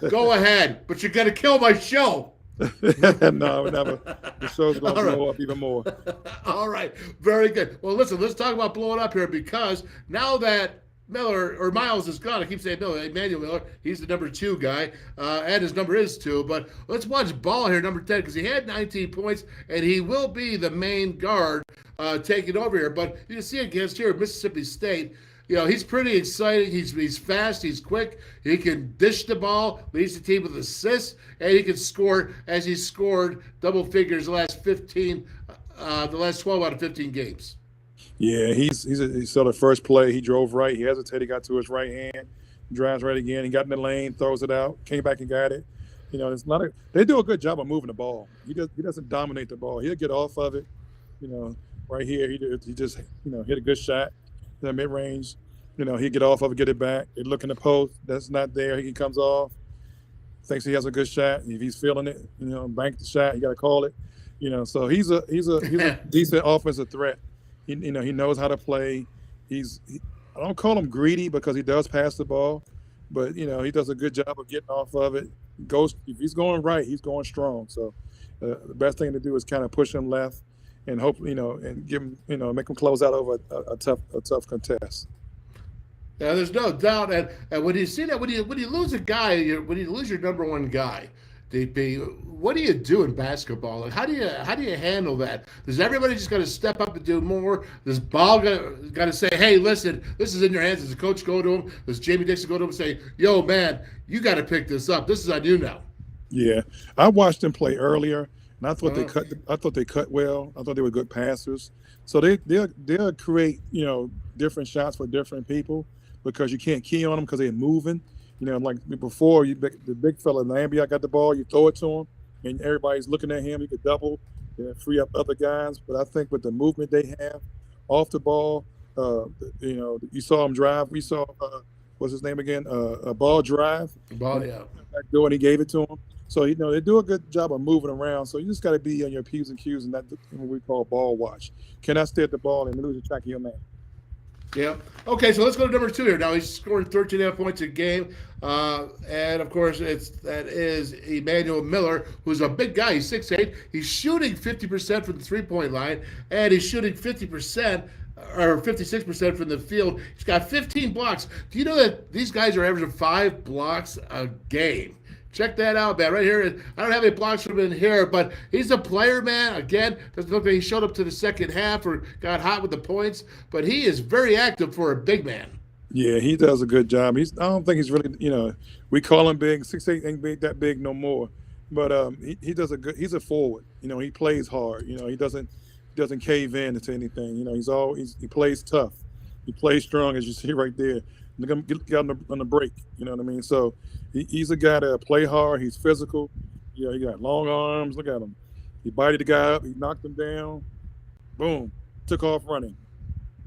go ahead. But you're gonna kill my show. No, never. The show's going to blow up even more. All right. Very good. Well, listen, let's talk about blowing up here, because now that Miles is gone, I keep saying no, Emmanuel Miller, he's the number 2 guy, and his number is 2. But let's watch Ball here, number 10, because he had 19 points, and he will be the main guard taking over here. But you can see against here Mississippi State, he's pretty exciting. He's fast. He's quick. He can dish the ball, leads the team with assists, and he can score, as he scored double figures the last 12 out of 15 games. Yeah, he saw the first play. He drove right. He hesitated, got to his right hand, drives right again. He got in the lane, throws it out, came back and got it. They do a good job of moving the ball. He doesn't dominate the ball. He'll get off of it. Right here, he just hit a good shot. The mid-range, he'd get off of it, get it back. He'd look in the post. That's not there. He comes off, thinks he has a good shot. If he's feeling it, bank the shot. He got to call it. So he's a decent offensive threat. He knows how to play. I don't call him greedy because he does pass the ball, but he does a good job of getting off of it. If he's going right, he's going strong. So the best thing to do is kind of push him left, and hope and give him make him close out over a tough contest. Yeah, there's no doubt. And when you see that, when you lose a guy, when you lose your number 1 guy, DP, what do you do in basketball? Like, how do you handle that? Does everybody just got to step up and do more? Does Ball got to say, hey, listen, this is in your hands? Does the coach go to him? Does Jamie Dixon go to him and say, yo, man, you got to pick this up? This is on you now. Yeah, I watched them play earlier. And I thought they cut well. I thought they were good passers. So they'll create different shots for different people, because you can't key on them because they're moving. Like before, the big fella Lambia got the ball, you throw it to him, and everybody's looking at him. He could double, free up other guys. But I think with the movement they have off the ball, you saw him drive. We saw what's his name again? A ball drive. Ball, yeah. Back door, and he gave it to him. So, they do a good job of moving around. So you just got to be on your P's and Q's, and that's what we call ball watch. Cannot stay at the ball and lose track of your man. Yeah. Okay, so let's go to number 2 here. Now he's scoring 13.5 points a game. And, of course, that is Emmanuel Miller, who's a big guy. He's 6'8". He's shooting 50% from the three-point line, and he's shooting 50% or 56% from the field. He's got 15 blocks. Do you know that these guys are averaging 5 blocks a game? Check that out, man. Right here. I don't have any blocks from him in here, but he's a player, man. Again, doesn't look like he showed up to the second half or got hot with the points, but he is very active for a big man. Yeah, he does a good job. I don't think he's really, we call him big. 6'8" ain't that big no more. But he does he's a forward. He plays hard. He doesn't cave in to anything. You know, he plays tough. He plays strong, as you see right there. Look at him get on the break. You know what I mean? So he's a guy that play hard. He's physical. You know, he got long arms. Look at him. He bited the guy up. He knocked him down. Boom. Took off running.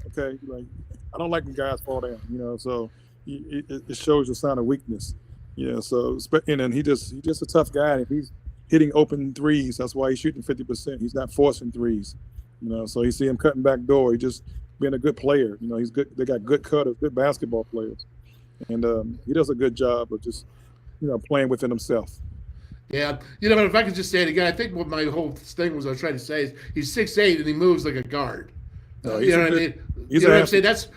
Okay. Like, I don't like when guys fall down, you know, so it shows a sign of weakness. You know, so, and then he's just a tough guy. If he's hitting open threes, that's why he's shooting 50%. He's not forcing threes. You know, so you see him cutting back door. He just being a good player. You know, he's good. They got good cutters, good basketball players. And he does a good job of just, you know, playing within himself. Yeah, you know, but if I could just say it again, I think what my whole thing was I was trying to say is he's 6'8" and he moves like a guard. No, you know what I mean? You know what I'm saying? That's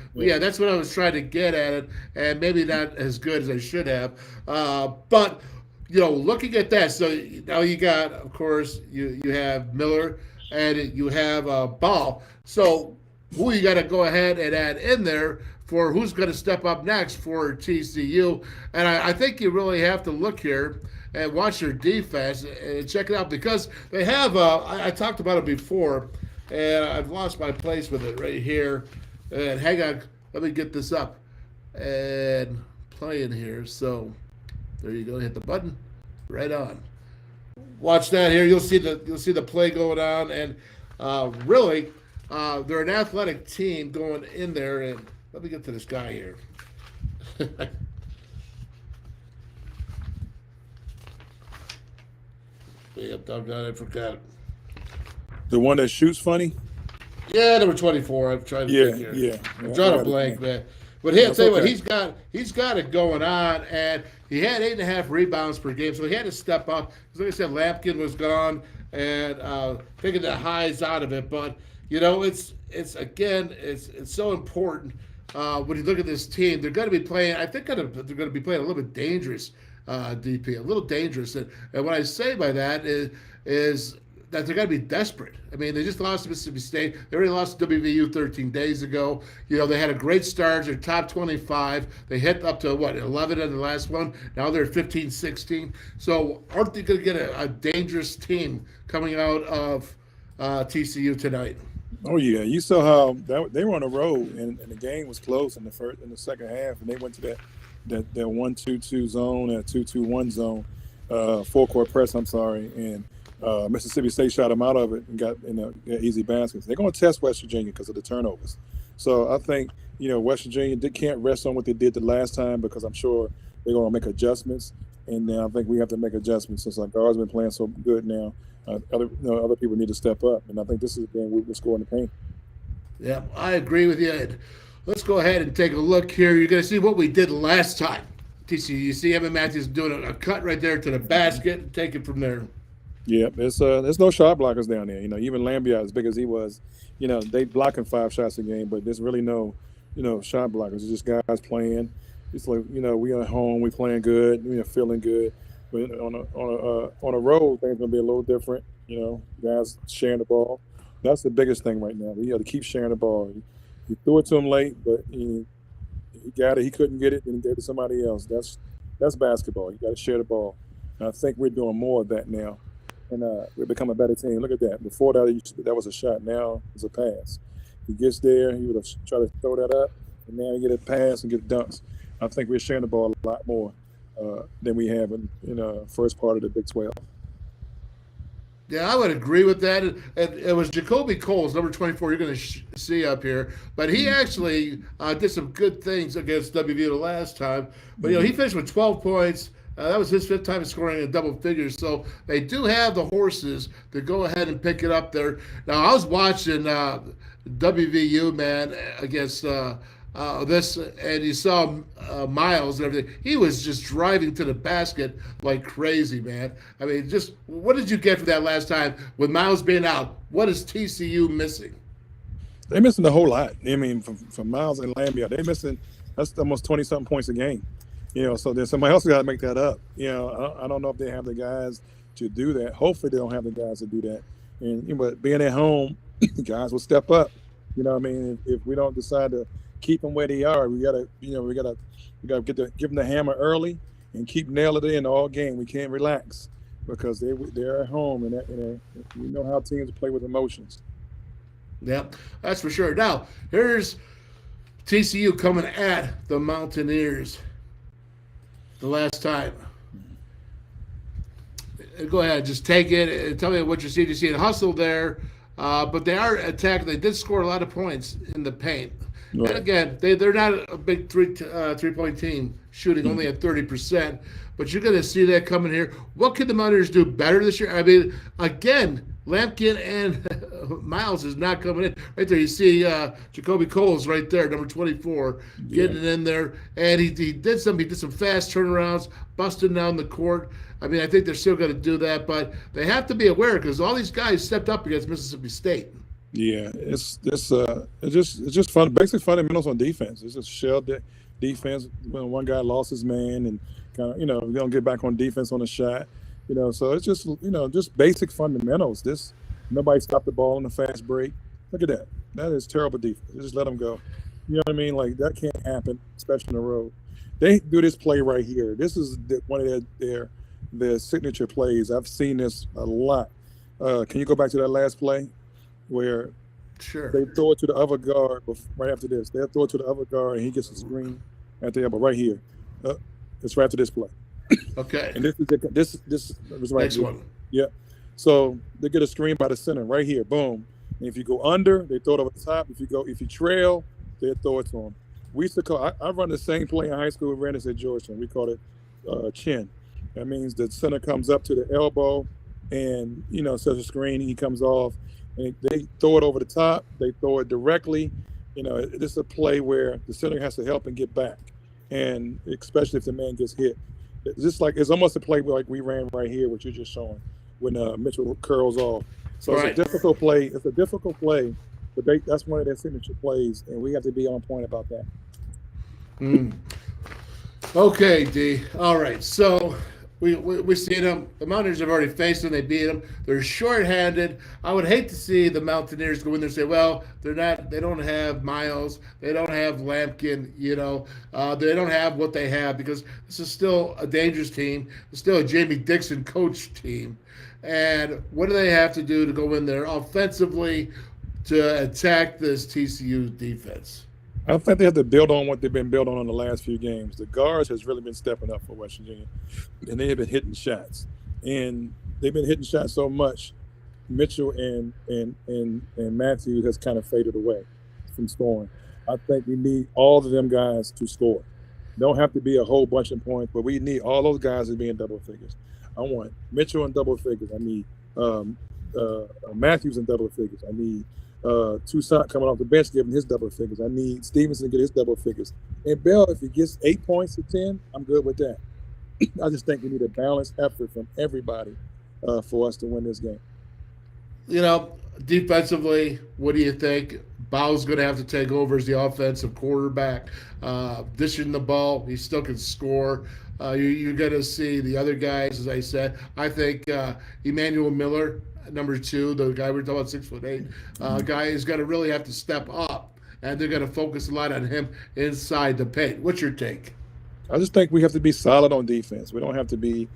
what I was trying to get at it, and maybe not as good as I should have. But you know, looking at that, so now you got, of course, you have Miller and you have Ball. So who you got to go ahead and add in there for who's going to step up next for TCU? And I think you really have to look here and watch their defense and check it out because they have. I talked about it before. And I've lost my place with it right here. And hang on, let me get this up and playing here. So there you go. Hit the button. Right on. Watch that here. You'll see the play going on, and really, they're an athletic team going in there. And let me get to this guy here. Yep, doggone, I forgot. The one that shoots funny? Yeah, number 24. I'm trying to think here. Yeah. I'm drawing a blank, man. But here, I'll tell you what, he's got it going on, and he had 8.5 rebounds per game, so he had to step up. Like I said, Lampkin was gone, and taking the highs out of it. But you know, it's so important when you look at this team. They're going to be playing. I think they're going to be playing a little bit dangerous, DP, a little dangerous. And what I say by that is that they're going to be desperate. I mean, they just lost to Mississippi State. They already lost to WVU 13 days ago. You know, they had a great start. They're top 25. They hit up to, 11 in the last one. Now they're 15, 16. So aren't they going to get a dangerous team coming out of TCU tonight? Oh, yeah. You saw how they were on a road, and the game was close in the second half, and they went to that 1-2-2 zone, that 2-2-1 zone, full-court press, and Mississippi State shot them out of it and got easy baskets. They're going to test West Virginia because of the turnovers. So I think, you know, West Virginia can't rest on what they did the last time because I'm sure they're going to make adjustments. And now I think we have to make adjustments since our guards have been playing so good now. Other people need to step up. And I think this is the game we're scoring the paint. Yeah, I agree with you. Let's go ahead and take a look here. You're going to see what we did last time. TCU, you see Evan Matthews doing a cut right there to the basket and take it from there. Yeah, there's no shot blockers down there. You know, even Lambia, as big as he was, you know, they blocking 5 shots a game, but there's really no, shot blockers. It's just guys playing. It's like, you know, we at home, we playing good, feeling good. But on a road, things gonna be a little different. You know, guys sharing the ball. That's the biggest thing right now. We have to keep sharing the ball. He threw it to him late, but he got it. He couldn't get it, then he gave it to somebody else. That's basketball. You got to share the ball. And I think we're doing more of that now. And we become a better team. Look at that. Before that was a shot. Now it's a pass. He gets there. He would have tried to throw that up, and now he get a pass and get dunks. I think we're sharing the ball a lot more than we have in the first part of the Big 12. Yeah, I would agree with that. It was Jacoby Coles, number 24, you're going to see up here. But he actually did some good things against WVU the last time. But, he finished with 12 points. That was his 5th time scoring in double figures. So they do have the horses to go ahead and pick it up there. Now, I was watching WVU, man, against this, and you saw Miles and everything. He was just driving to the basket like crazy, man. I mean, just what did you get from that last time with Miles being out? What is TCU missing? They're missing a whole lot. I mean, from Miles and Lambia, they're missing, that's almost 20-something points a game. So then somebody else got to make that up. I don't know if they have the guys to do that. Hopefully they don't have the guys to do that. And but being at home, the guys will step up. You know what I mean? If we don't decide to keep them where they are, we gotta give them the hammer early and keep nailing it in all game. We can't relax because they're at home and we know how teams play with emotions. Yep, that's for sure. Now, here's TCU coming at the Mountaineers the last time. Go ahead, just take it and tell me what you see. You see a hustle there, but they are attacking. They did score a lot of points in the paint. Right. And again, they're not a big three-point team, shooting only at 30%. But you're going to see that coming here. What can the Mountaineers do better this year? I mean, again, Lampkin and Miles is not coming in. Right there, you see Jacoby Coles right there, number 24, getting in there. And he did some fast turnarounds, busting down the court. I mean, I think they're still going to do that, but they have to be aware because all these guys stepped up against Mississippi State. Yeah, it's just fun. Basic fundamentals on defense. It's just shell defense. When one guy lost his man and kind of they don't get back on defense on a shot. So it's just just basic fundamentals. Nobody stopped the ball in the fast break. Look at that. That is terrible defense. Just let them go. You know what I mean? Like that can't happen, especially on the road. They do this play right here. This is one of their signature plays. I've seen this a lot. Can you go back to that last play where they throw it to the other guard right after this? They'll throw it to the other guard, and he gets a screen at the elbow right here. It's right after this play. Okay. And this was right Next here. one. Yeah. So they get a screen by the center right here. Boom. And if you go under, they throw it over the top. If you trail, they throw it to them. We used to call. I run the same play in high school. We ran this at Georgetown. We called it chin. That means the center comes up to the elbow, and sets a screen. He comes off, and they throw it over the top. They throw it directly. This is a play where the center has to help and get back, and especially if the man gets hit. It's almost a play like we ran right here, what you're just showing, when Mitchell curls off. So It's a difficult play. It's a difficult play, but that's one of their signature plays, and we have to be on point about that. Okay, D. All right. So we see them. The Mountaineers have already faced them. They beat them. They're shorthanded. I would hate to see the Mountaineers go in there and say, well, they're not. They don't have Miles. They don't have Lampkin. They don't have what they have because this is still a dangerous team. It's still a Jamie Dixon coach team. And what do they have to do to go in there offensively to attack this TCU defense? I think they have to build on what they've been built on the last few games. The guards has really been stepping up for West Virginia, and they have been hitting shots. And they've been hitting shots so much, Mitchell and Matthews has kind of faded away from scoring. I think we need all of them guys to score. Don't have to be a whole bunch of points, but we need all those guys to be in double figures. I want Mitchell in double figures. I need Matthews in double figures. I need Toussaint coming off the bench giving his double figures. I need Stevenson to get his double figures. And Bell, if he gets 8 points to 10, I'm good with that. I just think we need a balanced effort from everybody for us to win this game. Defensively, what do you think? Bow's going to have to take over as the offensive quarterback. Dishing the ball, he still can score. You're going to see the other guys, as I said. I think Emmanuel Miller, number 2, the guy we're talking about, 6'8", guy is going to really have to step up, and they're going to focus a lot on him inside the paint. What's your take? I just think we have to be solid on defense. We don't have to be.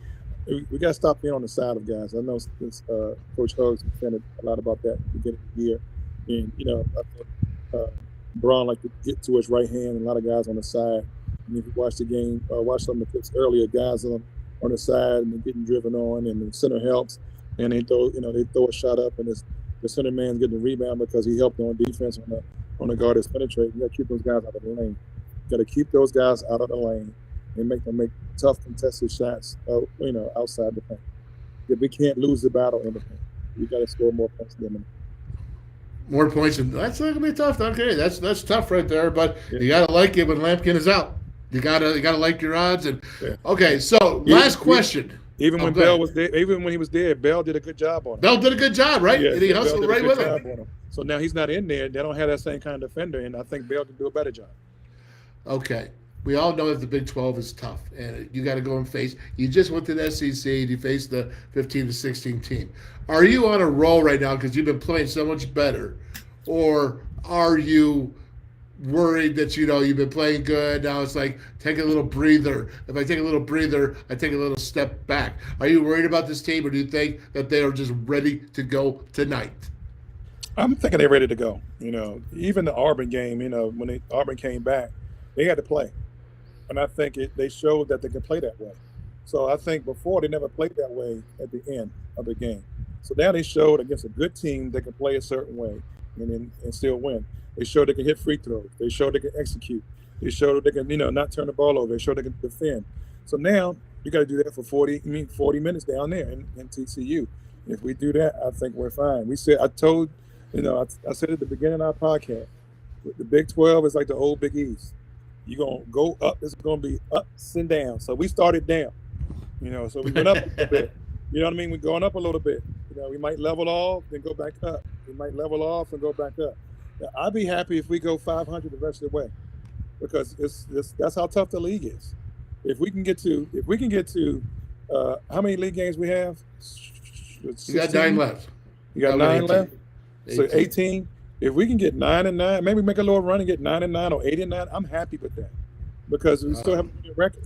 We got to stop being on the side of guys. I know Coach Hugs said a lot about that at the beginning of the year, and I think Braun like to get to his right hand, and a lot of guys on the side. And if you watch the game, watch some of the clips earlier, guys on the side and they're getting driven on, and the center helps. And they throw a shot up, and the center man's getting the rebound because he helped on defense on the guard that's penetrating. You got to keep those guys out of the lane. You got to keep those guys out of the lane and make them make tough contested shots, outside the paint. If we can't lose the battle in the paint, we got to score more points than them. More points, and that's not gonna be tough. Okay, that's tough right there. But you gotta like it when Lampkin is out. You gotta like your odds. And okay, so last question. Even when Bell was there, even when he was there, Bell did a good job on him. Bell did a good job, right? Yeah, and he hustled right with him. So now he's not in there. They don't have that same kind of defender, and I think Bell can do a better job. Okay. We all know that the Big 12 is tough, and you got to go and face. You just went to the SEC, and you faced the 15 to 16 team. Are you on a roll right now because you've been playing so much better, or are you worried that you've been playing good? Now it's like take a little breather. If I take a little breather, I take a little step back. Are you worried about this team, or do you think that they are just ready to go tonight? I'm thinking they're ready to go. Even the Auburn game, when Auburn came back, they had to play. And I think they showed that they can play that way. So I think before they never played that way at the end of the game. So now they showed against a good team they can play a certain way and still win. They showed they can hit free throws. They showed they can execute. They showed they can, not turn the ball over. They showed they can defend. So now you got to do that for 40 minutes down there in TCU. If we do that, I think we're fine. I said at the beginning of our podcast, the Big 12 is like the old Big East. You're going to go up. It's going to be ups and downs. So we started down, so we went up a little bit. You know what I mean? We're going up a little bit. We might level off, then go back up. We might level off and go back up. Now, I'd be happy if we go 500 the rest of the way, because that's how tough the league is. If we can get to how many league games we have? 16? You got 9 left. You got 9 18. left? So 18. If we can get 9-9, maybe make a little run and get 9-9 or 8-9, I'm happy with that, because we still have a good record.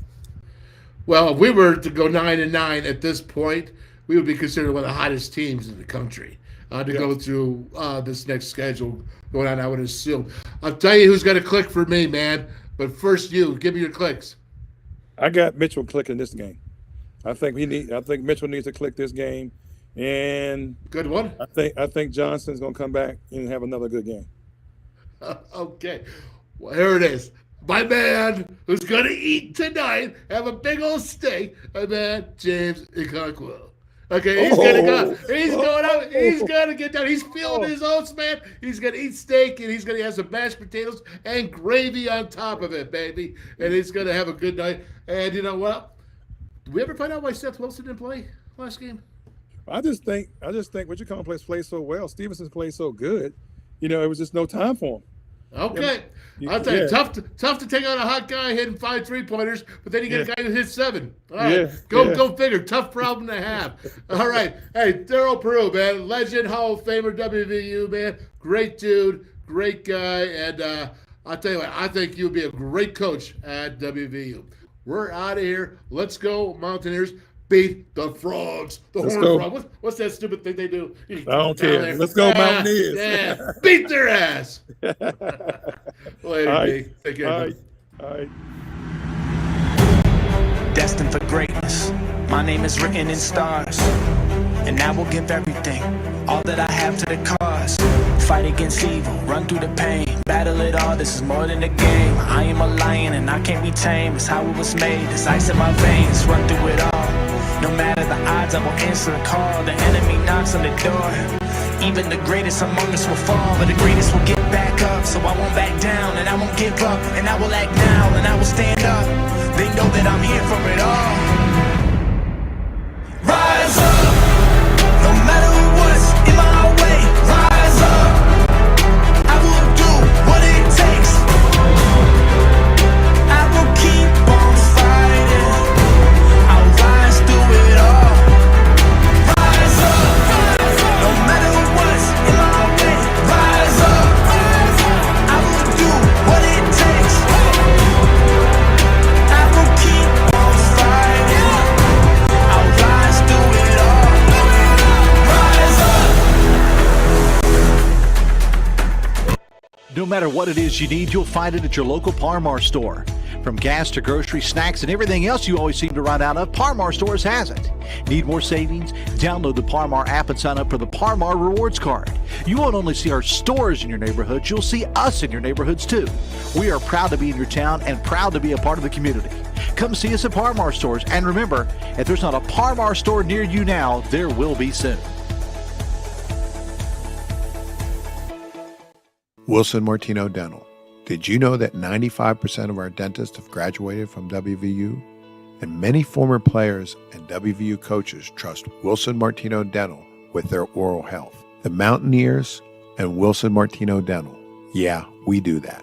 Well, if we were to go 9-9 at this point, we would be considered one of the hottest teams in the country go through this next schedule going on, I would assume. I'll tell you who's going to click for me, man. But first, give me your clicks. I got Mitchell clicking this game. I think Mitchell needs to click this game, and good one. I think Johnson's going to come back and have another good game. Okay, well, here it is. My man who's going to eat tonight, have a big old steak, my man James Ikonkwo. Okay, he's gonna go. He's going out. He's gonna get down. He's feeling his oats, man. He's gonna eat steak, and he's gonna have some mashed potatoes and gravy on top of it, baby. And he's gonna have a good night. And you know what? Did we ever find out why Seth Wilson didn't play last game? I just think what you call played so well. Stevenson played so good. It was just no time for him. Okay. I'll tell you, tough to take on a hot guy hitting 5 3-pointers, but then you get a guy who hits 7. All right, go figure. Tough problem to have. All right. Hey, Daryl Peru, man, legend, Hall of Famer, WVU, man, great dude, great guy, and I'll tell you what, I think you'll be a great coach at WVU. We're out of here. Let's go, Mountaineers. Beat the frogs. The horned frog. What's that stupid thing they do? I don't care. Let's go, Mountaineers. Yeah. Beat their ass. Later, B. Take care. All right. Destined for greatness. My name is written in stars. And I will give everything, all that I have to the cause. Fight against evil, run through the pain, battle it all, this is more than a game. I am a lion and I can't be tamed, it's how it was made, there's ice in my veins, run through it all. No matter the odds, I will answer the call, the enemy knocks on the door. Even the greatest among us will fall, but the greatest will get back up. So I won't back down and I won't give up, and I will act now and I will stand up. They know that I'm here for it all. Rise up! No matter what's in my way, rise up. I will do what it takes. I will keep on fighting. I'll rise through it all. Rise up. No matter what's in my way, rise up. I will do what it takes. I will keep on fighting. I'll rise through it all. No matter what it is you need, you'll find it at your local Par-Mar store. From gas to groceries, snacks, and everything else you always seem to run out of, Par-Mar stores has it. Need more savings? Download the Par-Mar app and sign up for the Par-Mar Rewards Card. You won't only see our stores in your neighborhoods, you'll see us in your neighborhoods too. We are proud to be in your town and proud to be a part of the community. Come see us at Par-Mar stores, and remember, if there's not a Par-Mar store near you now, there will be soon. Wilson Martino Dental. Did you know that 95% of our dentists have graduated from WVU? And many former players and WVU coaches trust Wilson Martino Dental with their oral health. The Mountaineers and Wilson Martino Dental. Yeah, we do that.